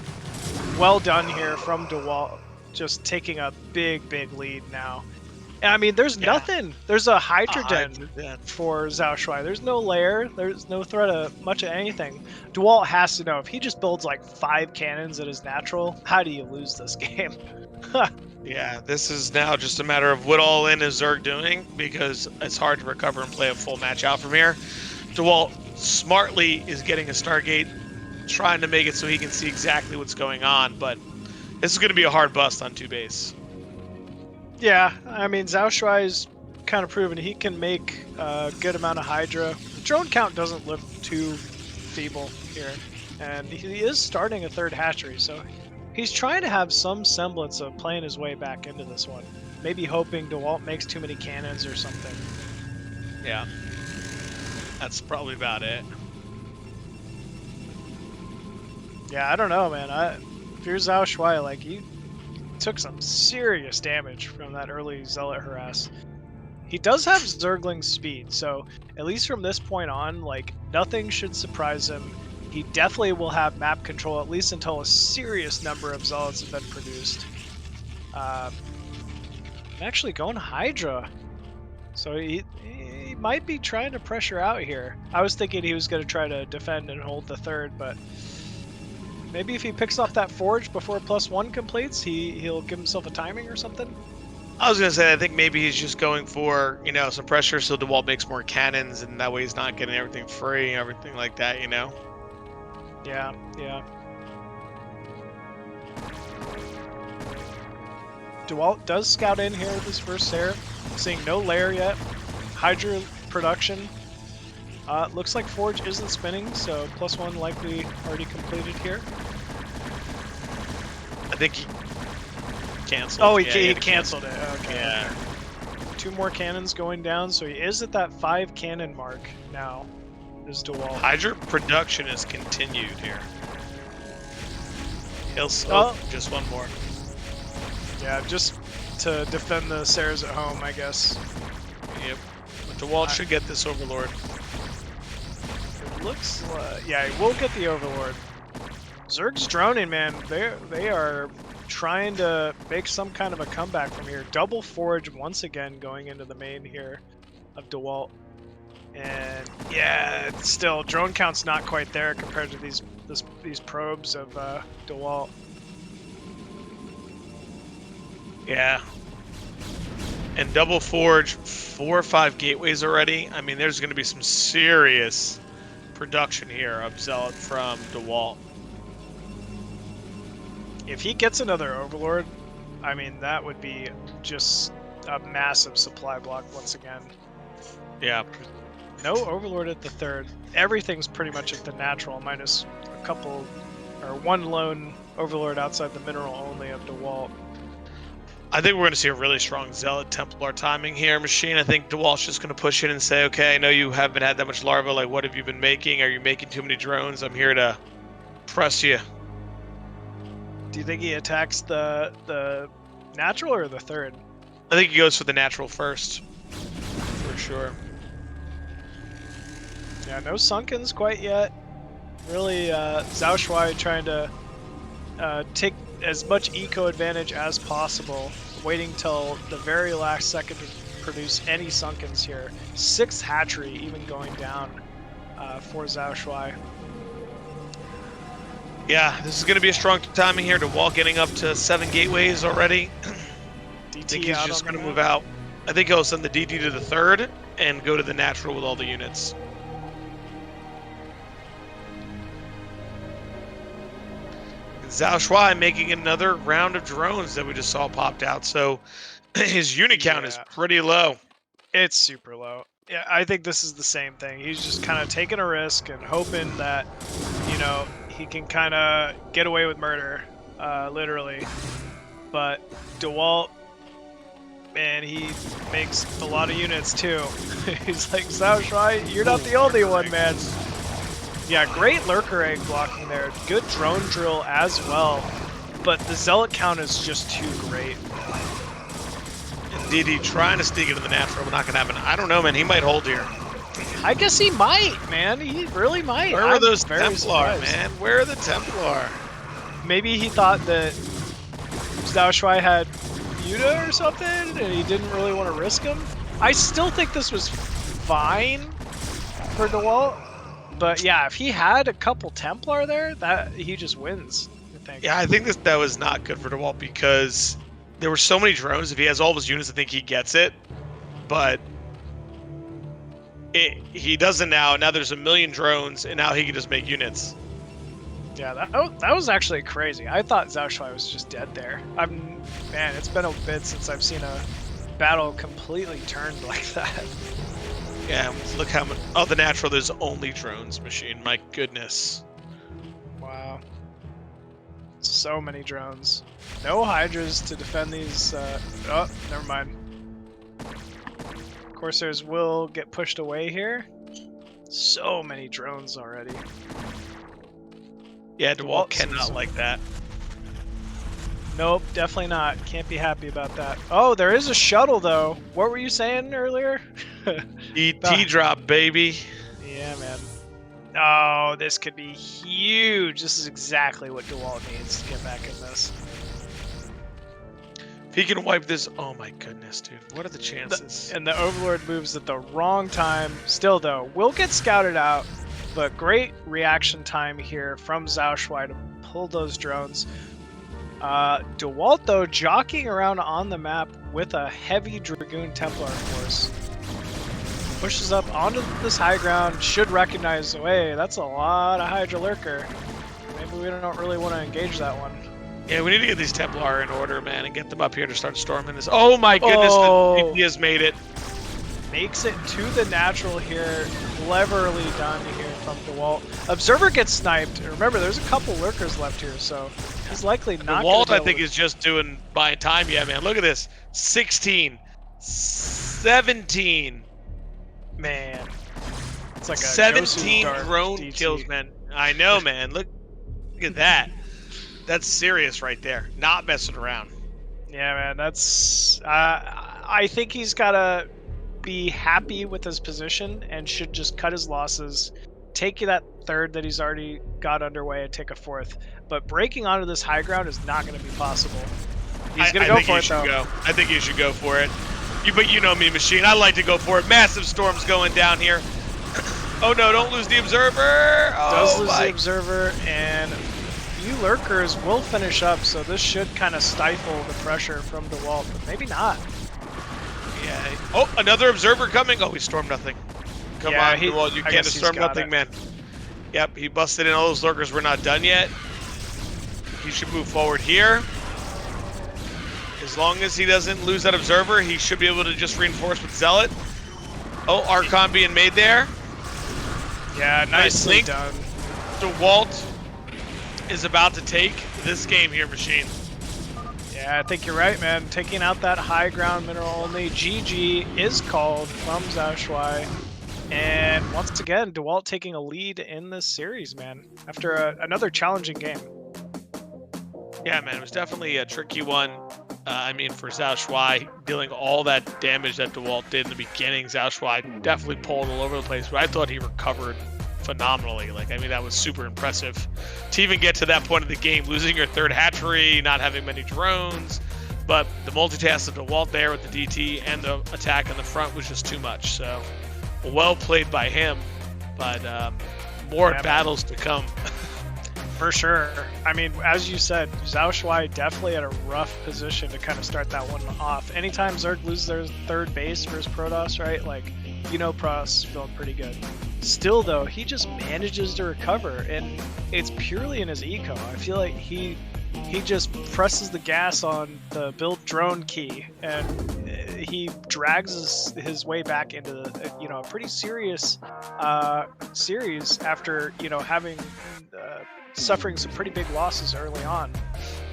Well done here from Dewalt, just taking a big lead now. I mean, there's nothing. There's a Hydrogen Yeah. for XiaoShuai. There's no lair. There's no threat of much of anything. Dewalt has to know, if he just builds like 5 cannons at his natural, how do you lose this game? Yeah, this is now just a matter of what all in is Zerg doing, because it's hard to recover and play a full match out from here. Dewalt smartly is getting a Stargate, trying to make it so he can see exactly what's going on, but this is going to be a hard bust on 2 base. Yeah, I mean, XiaoShuai's kind of proven he can make a good amount of Hydra. Drone count doesn't look too feeble here, and he is starting a 3rd hatchery, so he's trying to have some semblance of playing his way back into this one. Maybe hoping Dewalt makes too many cannons or something. Yeah, that's probably about it. Yeah, I don't know, man. If you're XiaoShuai, like, you took some serious damage from that early Zealot harass. He does have Zergling speed, so at least from this point on, like, nothing should surprise him. He definitely will have map control, at least until a serious number of Zealots have been produced. I'm actually going Hydra, so he might be trying to pressure out here. I was thinking he was going to try to defend and hold the 3rd, but maybe if he picks off that Forge before +1 completes, he'll give himself a timing or something. I was going to say, I think maybe he's just going for, you know, some pressure so Dewalt makes more cannons, and that way he's not getting everything free, everything like that, you know? Yeah, yeah. Dewalt does scout in here with his first Seraph, seeing no lair yet. Hydra production. Looks like Forge isn't spinning, so +1 likely already completed here. I think he canceled. Oh, he canceled it. Okay. Yeah. 2 more cannons going down, so he is at that 5 cannon mark now. Is Dewalt. Hydra production is continued here. He'll just 1 more. Yeah, just to defend the Saras at home, I guess. Yep. But Dewalt should get this Overlord. It looks like, yeah, he will get the Overlord. Zerg's droning, man. They are trying to make some kind of a comeback from here. Double Forge once again going into the main here of Dewalt. And yeah, still drone count's not quite there compared to these probes of Dewalt. Yeah. And double Forge, 4 or 5 gateways already. I mean, there's going to be some serious production here of Zealot from Dewalt. If he gets another Overlord, I mean, that would be just a massive supply block once again. Yeah. No Overlord at the 3rd. Everything's pretty much at the natural, minus a couple, or 1 lone Overlord outside the mineral only of Dewalt. I think we're going to see a really strong Zealot Templar timing here, Machine. I think Dewalt's just going to push in and say, okay, I know you haven't had that much larva. Like, what have you been making? Are you making too many drones? I'm here to press you. Do you think he attacks the natural or the 3rd? I think he goes for the natural first, for sure. Yeah, no Sunkens quite yet. Really, XiaoShuai trying to take as much eco advantage as possible, waiting till the very last second to produce any Sunkens here. 6th hatchery even going down for XiaoShuai. Yeah, this is going to be a strong timing here. Dewalt getting up to 7 gateways already. I think he's just going to move out. I think he'll send the DD to the 3rd and go to the natural with all the units. XiaoShuai making another round of drones that we just saw popped out, so his unit count is pretty low. It's super low. Yeah, I think this is the same thing. He's just kind of taking a risk and hoping that, you know, he can kind of get away with murder, literally. But Dewalt, man, he makes a lot of units too. He's like, XiaoShuai, you're not the only one, man. Yeah, great lurker egg blocking there. Good drone drill as well. But the Zealot count is just too great. DD trying to sneak into the natural, but not going to happen. I don't know, man. He might hold here. I guess he might, man. He really might. Where are those Templar, man? Where are the Templar? Maybe he thought that XiaoShuai had, Muta or something, and he didn't really want to risk him. I still think this was fine for Dewalt, but yeah, if he had a couple Templar there, that he just wins. I think. Yeah, I think that was not good for Dewalt because there were so many drones. If he has all of his units, I think he gets it, but he doesn't now. Now there's a million drones, and now he can just make units. Yeah, that was actually crazy. I thought XiaoShuai was just dead there. Man, it's been a bit since I've seen a battle completely turned like that. Yeah, look how much. Oh, the natural. There's only drones, machine. My goodness. Wow. So many drones. No Hydras to defend these. Oh, never mind. Corsairs will get pushed away here. So many drones already. Yeah, Dewalt cannot like that. Nope, definitely not. Can't be happy about that. Oh, there is a shuttle, though. What were you saying earlier? ET drop, baby. Yeah, man. Oh, this could be huge. This is exactly what Dewalt needs to get back in this. If he can wipe this... Oh, my goodness, dude. What are the chances? And the Overlord moves at the wrong time. Still, though, will get scouted out. But great reaction time here from XiaoShuai to pull those drones. Dewalt, though, jockeying around on the map with a heavy Dragoon Templar force. Pushes up onto this high ground, should recognize, hey, that's a lot of Hydra Lurker. Maybe we don't really want to engage that one. Yeah, we need to get these Templar in order, man, and get them up here to start storming this. Oh my goodness, Oh. the DT has made it. Makes it to the natural here. Cleverly done here from Dewalt. Observer gets sniped. Remember, there's a couple lurkers left here, so he's likely not. Dewalt, I think, is just doing buying time. Yeah, man. Look at this. 16, 17. Man, it's like a 17 Yosu drone DT. kills, man. I know, man. Look at that. That's serious right there. Not messing around. Yeah, man. That's. I think he's gotta be happy with his position and should just cut his losses, take that third that he's already got underway, and take a fourth. But breaking onto this high ground is not going to be possible. He's going to go for it, though. I think you should go for it. But you know me, Machine. I like to go for it. Massive storms going down here. Oh no, don't lose the Observer. Oh, does lose the Observer, and few lurkers will finish up, so this should kind of stifle the pressure from Dewalt, but maybe not. Yeah. Oh, another Observer coming. Oh, he stormed nothing. Come on, Dewalt. You can't storm nothing, man. Yep, he busted in all those lurkers. We're not done yet. He should move forward here. As long as he doesn't lose that Observer, he should be able to just reinforce with Zealot. Oh, Archon being made there. Yeah, nicely done. Dewalt is about to take this game here, Machine. Yeah, I think you're right, man. Taking out that high ground mineral only. GG is called from XiaoShuai. And once again, Dewalt taking a lead in this series, man, after another challenging game. Yeah, man, it was definitely a tricky one. I mean, for XiaoShuai, dealing all that damage that Dewalt did in the beginning, XiaoShuai definitely pulled all over the place, but I thought he recovered phenomenally. Like, I mean, that was super impressive. To even get to that point of the game, losing your third hatchery, not having many drones, but the multitask of Dewalt there with the DT and the attack on the front was just too much. So, well played by him, but more battles to come. For sure. I mean, as you said, XiaoShuai definitely had a rough position to kind of start that one off. Anytime Zerg loses their third base versus Protoss, right? Like, you know Protoss is feeling pretty good. Still, though, he just manages to recover, and it's purely in his eco. I feel like he just presses the gas on the build drone key, and he drags his way back into the, a pretty serious series after, having suffering some pretty big losses early on.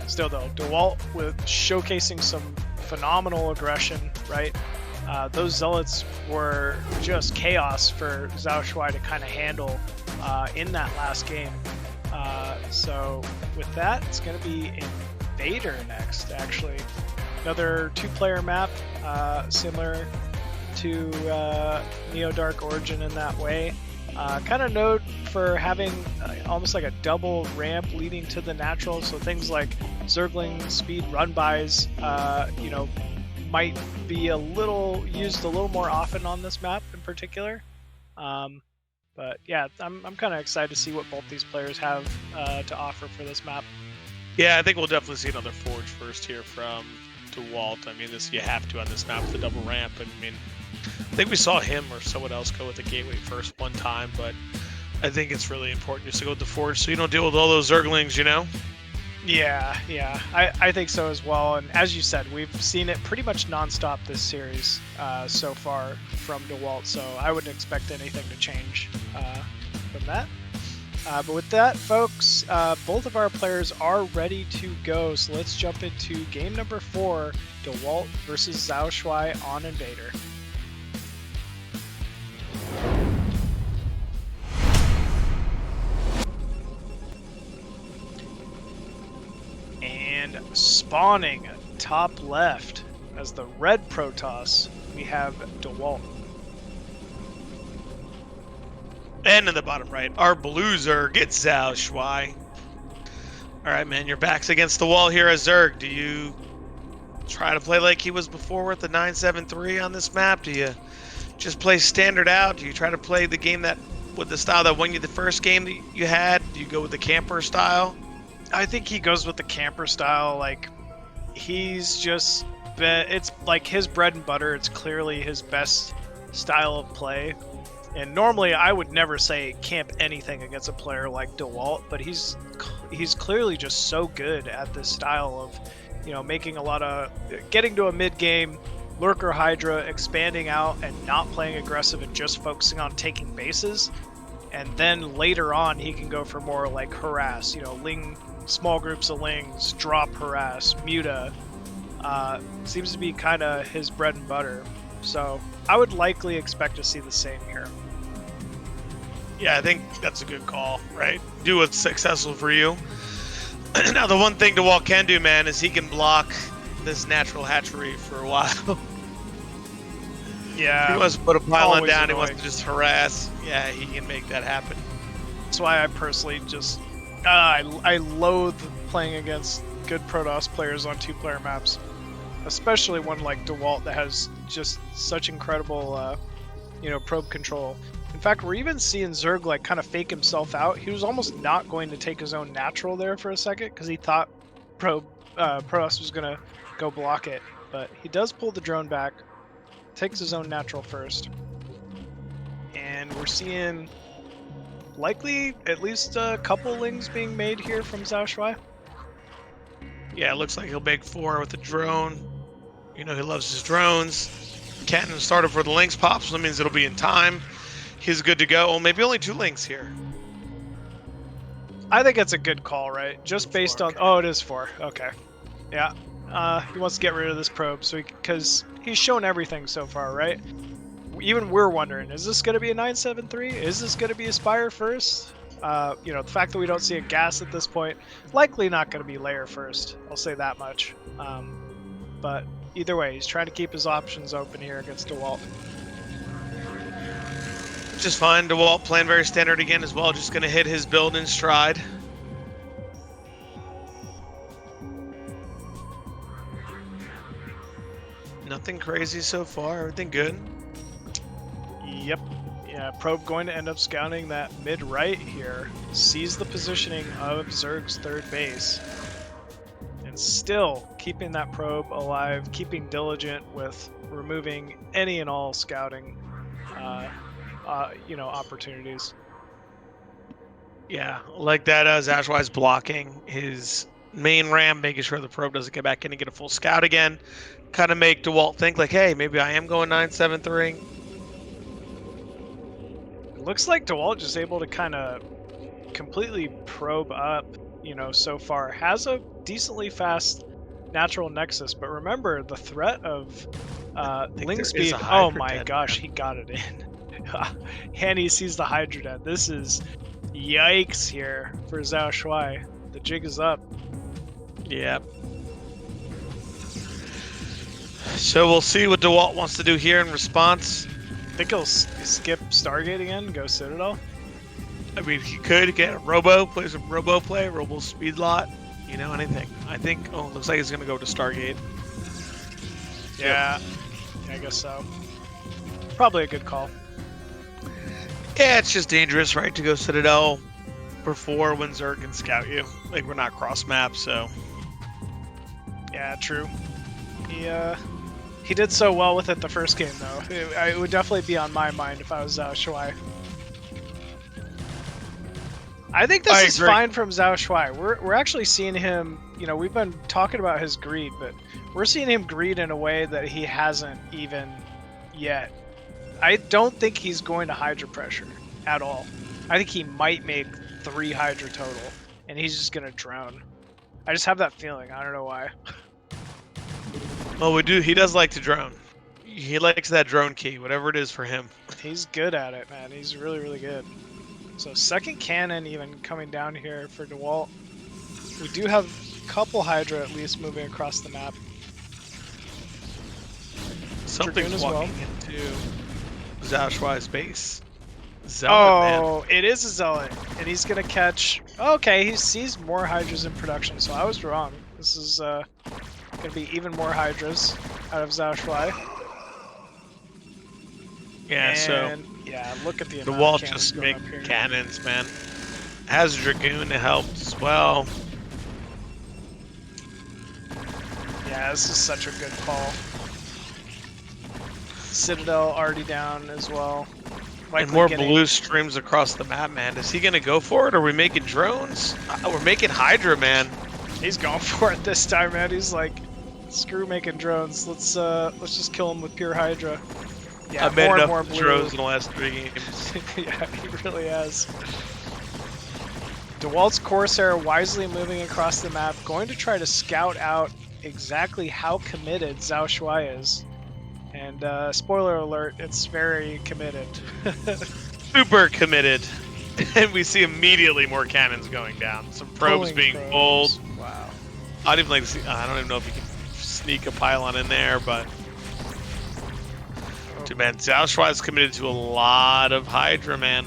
Still, though, Dewalt with showcasing some phenomenal aggression, right? Those Zealots were just chaos for XiaoShuai to kind of handle in that last game. So with that, it's going to be Invader next, actually. Another two-player map, similar to Neo Dark Origin in that way. Kind of known for having almost like a double ramp leading to the natural, so things like Zergling speed run-bys, you know, might be used a little more often on this map in particular. But yeah, I'm kind of excited to see what both these players have to offer for this map. Yeah, I think we'll definitely see another Forge first here from Dewalt. I mean, this you have to on this map with the double ramp. And I mean, I think we saw him or someone else go with the Gateway first one time, but I think it's really important just to go with the Forge so you don't deal with all those Zerglings, you know? Yeah, I think so as well. And as you said, we've seen it pretty much nonstop this series so far from Dewalt, so I wouldn't expect anything to change from that. But with that, folks, both of our players are ready to go, so let's jump into game number 4, Dewalt versus XiaoShuai on Invader. And spawning top left as the red Protoss, we have Dewalt. And in the bottom right, our blue Zerg gets XiaoShuai. Alright, man, your back's against the wall here as Zerg. Do you try to play like he was before with the 9-7-3 on this map? Do you just play standard out? Do you try to play the game that with the style that won you the first game that you had? Do you go with the camper style? I think he goes with the camper style. Like, he's just it's like his bread and butter. It's clearly his best style of play. And normally I would never say camp anything against a player like Dewalt, but he's clearly just so good at this style of, you know, making a lot of getting to a mid game, Lurker Hydra, expanding out and not playing aggressive and just focusing on taking bases. And then later on he can go for more like harass, you know, small groups of lings, drop harass, muta. Seems to be kind of his bread and butter. So I would likely expect to see the same here. Yeah, I think that's a good call, right? Do what's successful for you. Now, the one thing Dewalt can do, man, is he can block this natural hatchery for a while. Yeah. He wants to put a pylon down, annoying. he wants to just harass. Yeah, he can make that happen. That's why I personally just... I loathe playing against good Protoss players on two-player maps. Especially one like Dewalt that has just such incredible, you know, probe control. In fact, we're even seeing Zerg like kind of fake himself out. He was almost not going to take his own natural there for a second because he thought Protoss was going to go block it. But he does pull the drone back, takes his own natural first. And we're seeing likely at least a couple lings being made here from XiaoShuai. Yeah, it looks like he'll make 4 with the drone. You know, he loves his drones. Cannon started for the links pop, so that means it'll be in time. He's good to go. Oh, maybe only 2 links here. I think it's a good call, right? Just based on... Okay. Oh, it is 4. Okay. Yeah. He wants to get rid of this probe, so because he's shown everything so far, right? Even we're wondering, is this going to be a 9-7-3? Is this going to be a Spire first? You know, the fact that we don't see a gas at this point, likely not going to be layer first. I'll say that much. But either way, he's trying to keep his options open here against Dewalt. Just fine. Dewalt playing very standard again as well. Just going to hit his build in stride. Nothing crazy so far. Everything good. Yep. Yeah, probe going to end up scouting that mid-right here. Sees the positioning of Zerg's third base. And still keeping that probe alive, keeping diligent with removing any and all scouting you know, opportunities. Yeah, like that XiaoShuai's blocking his main ram, making sure the probe doesn't get back in and get a full scout again. Kind of make Dewalt think like, hey, maybe I am going 9-7-3. It looks like Dewalt just able to kind of completely probe up, you know, so far. Has a decently fast natural nexus, but remember the threat of ling speed. Oh my gosh, he got it in. And he sees the Hydra dead. This is yikes here for XiaoShuai. The jig is up. Yep. So we'll see what Dewalt wants to do here in response. I think he'll skip Stargate again, go Citadel. I mean, he could get a Robo, play some Robo play, Robo speed lot. You know, anything. I think, oh, looks like he's going to go to Stargate. Yeah. Yeah, I guess so. Probably a good call. Yeah, it's just dangerous, right, to go Citadel before when Zerg can scout you. Like, we're not cross-map, so... Yeah, true. He did so well with it the first game, though. It would definitely be on my mind if I was XiaoShuai. I think this is fine from XiaoShuai. We're actually seeing him, you know, we've been talking about his greed, but we're seeing him greed in a way that he hasn't even yet. I don't think he's going to Hydra pressure at all. I think he might make 3 Hydra total, and he's just going to drone. I just have that feeling. I don't know why. Well, he does like to drone. He likes that drone key, whatever it is for him. He's good at it, man. He's really, really good. So second cannon even coming down here for Dewalt. We do have a couple Hydra at least moving across the map. Something's walking into XiaoShuai's base. Zealot, man. It is a Zealot, and he's gonna catch... Okay, he sees more Hydras in production, so I was wrong. This is gonna be even more Hydras out of XiaoShuai. Yeah, so... Yeah, look at the Dewalt just make cannons, man. Has Dragoon to help as well. Yeah, this is such a good call. Citadel already down as well. Likely and more blue streams across the map, man. Is he gonna go for it? Or are we making drones? We're making Hydra, man. He's going for it this time, man. He's like, screw making drones. Let's just kill him with pure Hydra. Yeah, I've made enough drones in the last 3 games. Yeah, he really has. Dewalt's Corsair wisely moving across the map, going to try to scout out exactly how committed XiaoShuai is. And spoiler alert, it's very committed. Super committed. And we see immediately more cannons going down. Some probes being pulled. Wow. I'd even like to see, I don't even know if you can sneak a pylon in there, but... Dude, man, XiaoShuai is committed to a lot of Hydra, man.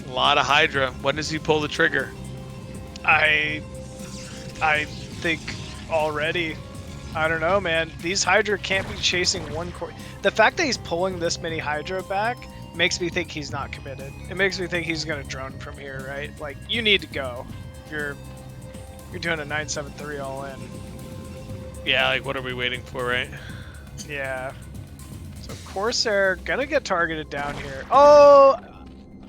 A lot of Hydra. When does he pull the trigger? I think already. I don't know, man. These Hydra can't be chasing one core. The fact that he's pulling this many Hydra back makes me think he's not committed. It makes me think he's gonna drone from here, right? Like, you need to go. You're doing a 973 all in. Yeah, like what are we waiting for, right? Yeah. So Corsair gonna get targeted down here. Oh,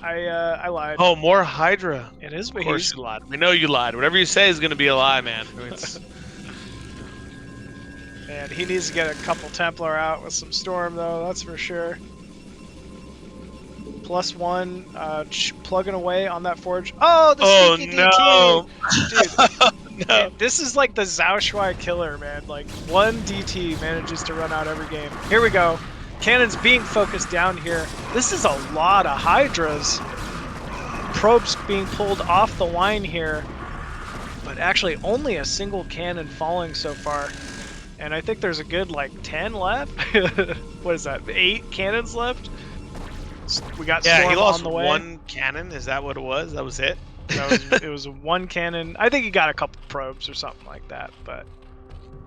I lied. Oh, more Hydra. It is, but of course you lied. We know you lied. Whatever you say is gonna be a lie, man. And he needs to get a couple Templar out with some Storm, though, that's for sure. +1, plugging away on that Forge. Oh, the Sziky no. DT! Dude, no. This is like the XiaoShuai killer, man. Like, 1 DT manages to run out every game. Here we go. Cannons being focused down here. This is a lot of Hydras. Probes being pulled off the line here. But actually, only a single cannon falling so far. And I think there's a good, like, 10 left? What is that, 8 cannons left? We got Storm he lost on the way. 1 cannon, is that what it was? That was it? It was 1 cannon. I think he got a couple probes or something like that, but...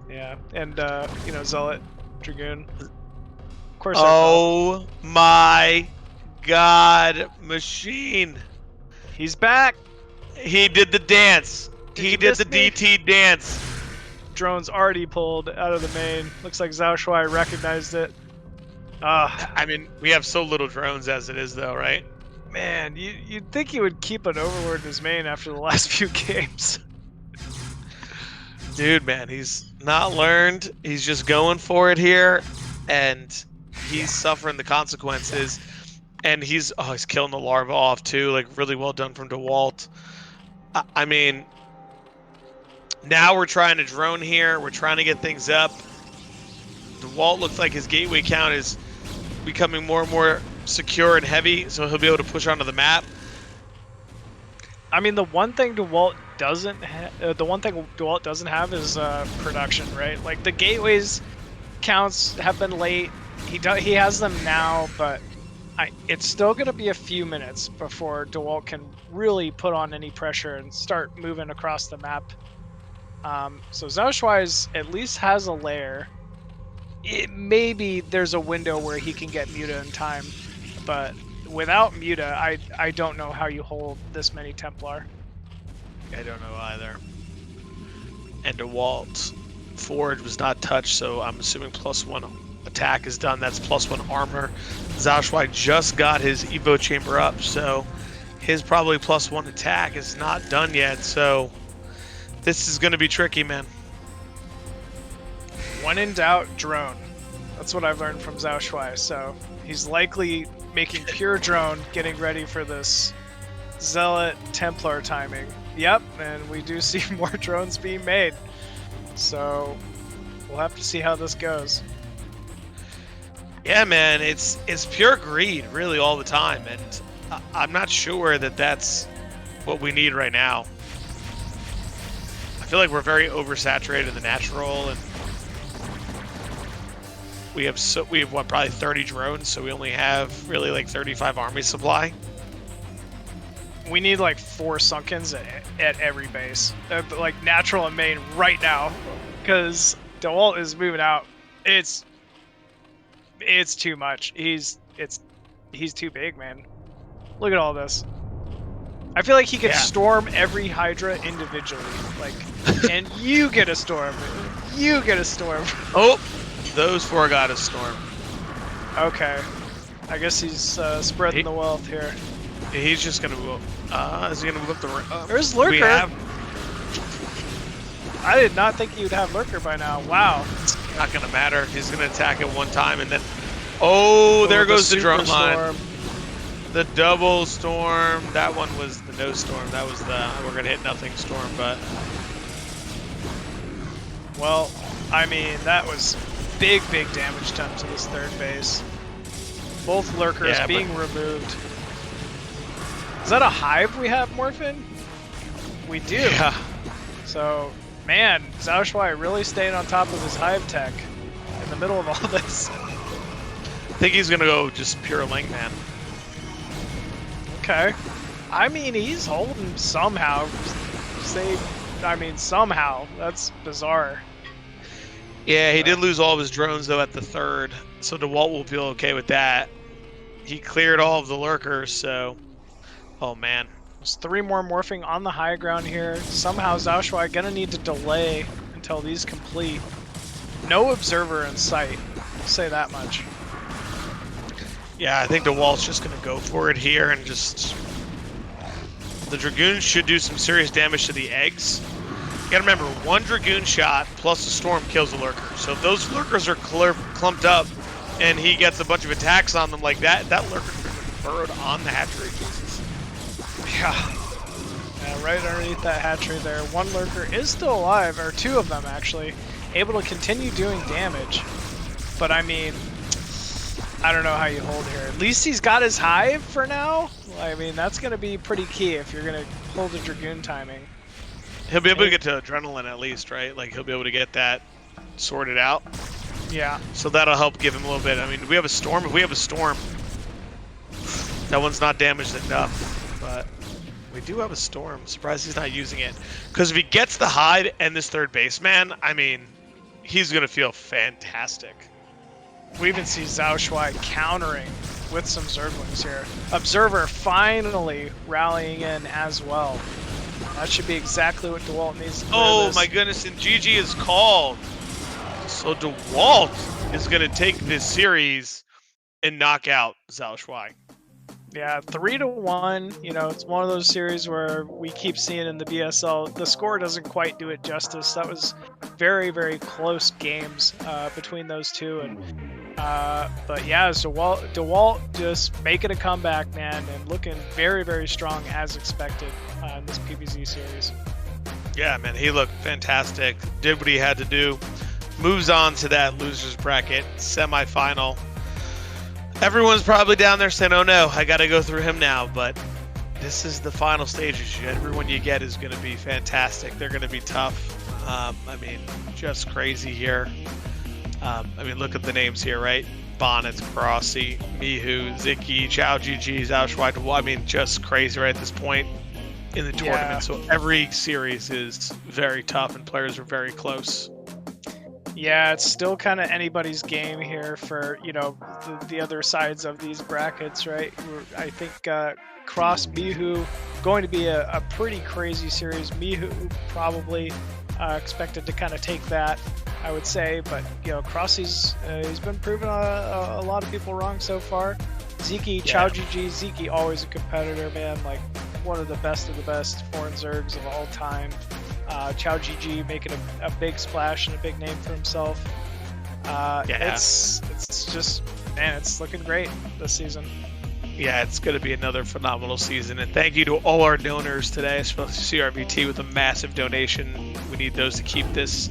Yeah, and, you know, Zealot, Dragoon. Of course. Oh my god, Machine! He's back! He did the dance! He did the DT dance! Drone's already pulled out of the main. Looks like XiaoShuai recognized it. I mean, we have so little drones as it is, though, right? Man, you'd think he would keep an Overlord in his main after the last few games. Dude, man, he's not learned. He's just going for it here, and he's suffering the consequences. And he's killing the larva off, too. Like, really well done from Dewalt. I mean... Now we're trying to drone here. We're trying to get things up. Dewalt looks like his gateway count is becoming more and more secure and heavy, so he'll be able to push onto the map. I mean, the one thing Dewalt doesn't have is production, right? Like the gateways counts have been late. He has them now, but it's still going to be a few minutes before Dewalt can really put on any pressure and start moving across the map. So XiaoShuai at least has a lair. Maybe there's a window where he can get Muta in time, but without Muta, I don't know how you hold this many Templar. I don't know either. And Dewalt Forge was not touched, so I'm assuming +1 attack is done. That's +1 armor. XiaoShuai just got his Evo chamber up, so his probably +1 attack is not done yet. So this is going to be tricky, man. When in doubt, drone. That's what I've learned from XiaoShuai. So he's likely making pure drone, getting ready for this Zealot Templar timing. Yep, and we do see more drones being made. So we'll have to see how this goes. Yeah, man, it's pure greed, really, all the time, and I'm not sure that that's what we need right now. I feel like we're very oversaturated in the natural, and we have what, probably 30 drones, so we only have really like 35 army supply. We need like 4 Sunkens at every base, like natural and main right now, because Dewalt is moving out. It's too much. He's too big, man. Look at all this. I feel like he could storm every Hydra individually, like, and you get a storm, you get a storm. Oh, those 4 got a storm. Okay, I guess he's spreading the wealth here. He's just gonna move. Is he gonna move up the? There's Lurker. I did not think you'd have Lurker by now. Wow. It's not gonna matter. He's gonna attack at one time and then. Oh, there goes the drone line. The double storm. That one was the no storm. That was the we're gonna hit nothing storm. But well, I mean that was big damage done to this 3rd base. Both Lurkers being removed. Is that a hive we have, Morphin? We do. Yeah. So, man, XiaoShuai really staying on top of his hive tech in the middle of all this. I think he's gonna go just pure link, man. Okay. I mean, he's holding somehow. Somehow. That's bizarre. Yeah, he did lose all of his drones though at the 3rd, so Dewalt will feel okay with that. He cleared all of the lurkers, so. Oh man. There's 3 more morphing on the high ground here. Somehow XiaoShuai gonna need to delay until these complete. No observer in sight. I'll say that much. Yeah, I think Dewalt's just gonna go for it here and just. The Dragoons should do some serious damage to the eggs. You gotta remember, 1 Dragoon shot plus a storm kills a lurker. So if those lurkers are clumped up and he gets a bunch of attacks on them like that, that lurker burrowed on the hatchery. Yeah, right underneath that hatchery there. 1 lurker is still alive, or 2 of them actually, able to continue doing damage. But I mean, I don't know how you hold here. At least he's got his hive for now. I mean, that's going to be pretty key if you're going to hold a Dragoon timing. He'll be able to get to Adrenaline at least, right? Like, he'll be able to get that sorted out. Yeah. So that'll help give him a little bit. I mean, do we have a storm? If we have a storm, that one's not damaged enough. But we do have a storm. I'm surprised he's not using it. Because if he gets the hide and this 3rd baseman, I mean, he's going to feel fantastic. We even see XiaoShuai countering with some Zerglings here. Observer finally rallying in as well. That should be exactly what Dewalt needs to do. Oh my goodness, and GG is called. So Dewalt is going to take this series and knock out XiaoShuai. Yeah, 3-1. You know, it's one of those series where we keep seeing in the BSL, the score doesn't quite do it justice. That was very close games between those two. And but yeah, so Dewalt just making a comeback, man, and looking very strong as expected in this PvZ series. Yeah, man, he looked fantastic. Did what he had to do. Moves on to that losers bracket semifinal. Everyone's probably down there saying, oh no, I got to go through him now. But this is the final stages. Everyone you get is going to be fantastic. They're going to be tough. I mean, just crazy here. I mean, look at the names here, right? Bonyth, Crossy, Mihu, Sziky, QiaoGeGe, XiaoShuai. I mean, just crazy right at this point. in the tournament. So every series is very tough and players are very close. Yeah, it's still kind of anybody's game here for, you know, the other sides of these brackets, right? I think Cross Mihu going to be a pretty crazy series. Mihu probably expected to kind of take that, I would say, but you know, Cross he's been proving a lot of people wrong so far. Sziky, QiaoGeGe, Sziky always a competitor, man. Like one of the best foreign Zergs of all time. QiaoGeGe making a big splash and a big name for himself. It's just, man, it's looking great this season. Yeah, it's going to be another phenomenal season. And thank you to all our donors today, especially CRVT with a massive donation. We need those to keep this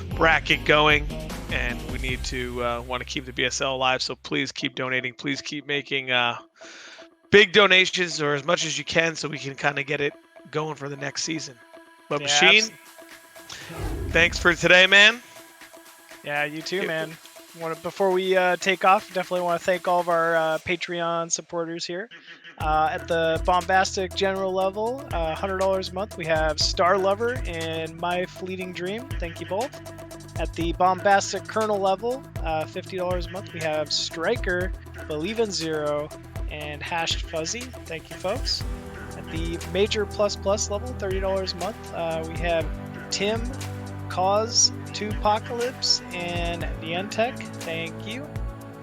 bracket going, and we need to want to keep the BSL alive. So please keep donating. Please keep making big donations or as much as you can so we can kind of get it going for the next season. But Yeah, Machine, thanks for today, man. Yeah, you too, man. Before we take off, definitely want to thank all of our Patreon supporters here. At the Bombastic General level, $100 a month, we have Star Lover and My Fleeting Dream. Thank you both. At the Bombastic Colonel level, $50 a month, we have Striker, Believe in Zero, and Hashed Fuzzy. Thank you, folks. At the Major Plus Plus level, $30 a month, we have Tim, Cause, Apocalypse, and Niantic. Thank you.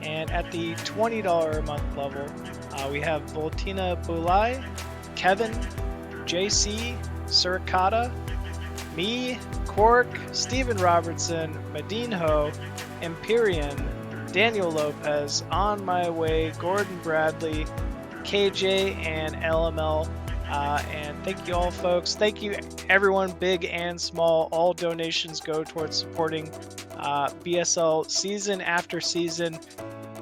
And at the $20 a month level, we have Voltina Bulai, Kevin, JC, Suricata, me, Quark, Steven Robertson, Medinho, Empyrean, Daniel Lopez, On My Way, Gordon Bradley, KJ, and LML. And thank you all, folks. Thank you, everyone, big and small. All donations go towards supporting BSL season after season.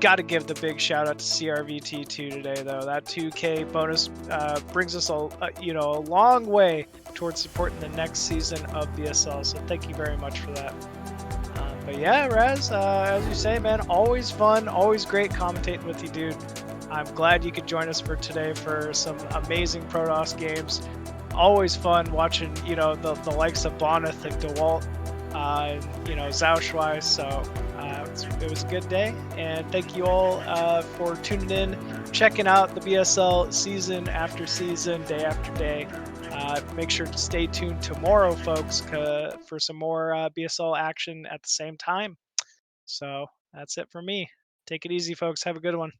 Got to give the big shout out to CRVT2 today, though. That 2K bonus brings us a long way towards supporting the next season of BSL. So thank you very much for that. But yeah, Raz, as you say, man, always fun, always great commentating with you, dude. I'm glad you could join us for today for some amazing Protoss games. Always fun watching, you know, the likes of Bonyth and Dewalt, and, you know, XiaoShuai. So it was a good day. And thank you all for tuning in, checking out the BSL season after season, day after day. Make sure to stay tuned tomorrow, folks, for some more BSL action at the same time. So that's it for me. Take it easy, folks. Have a good one.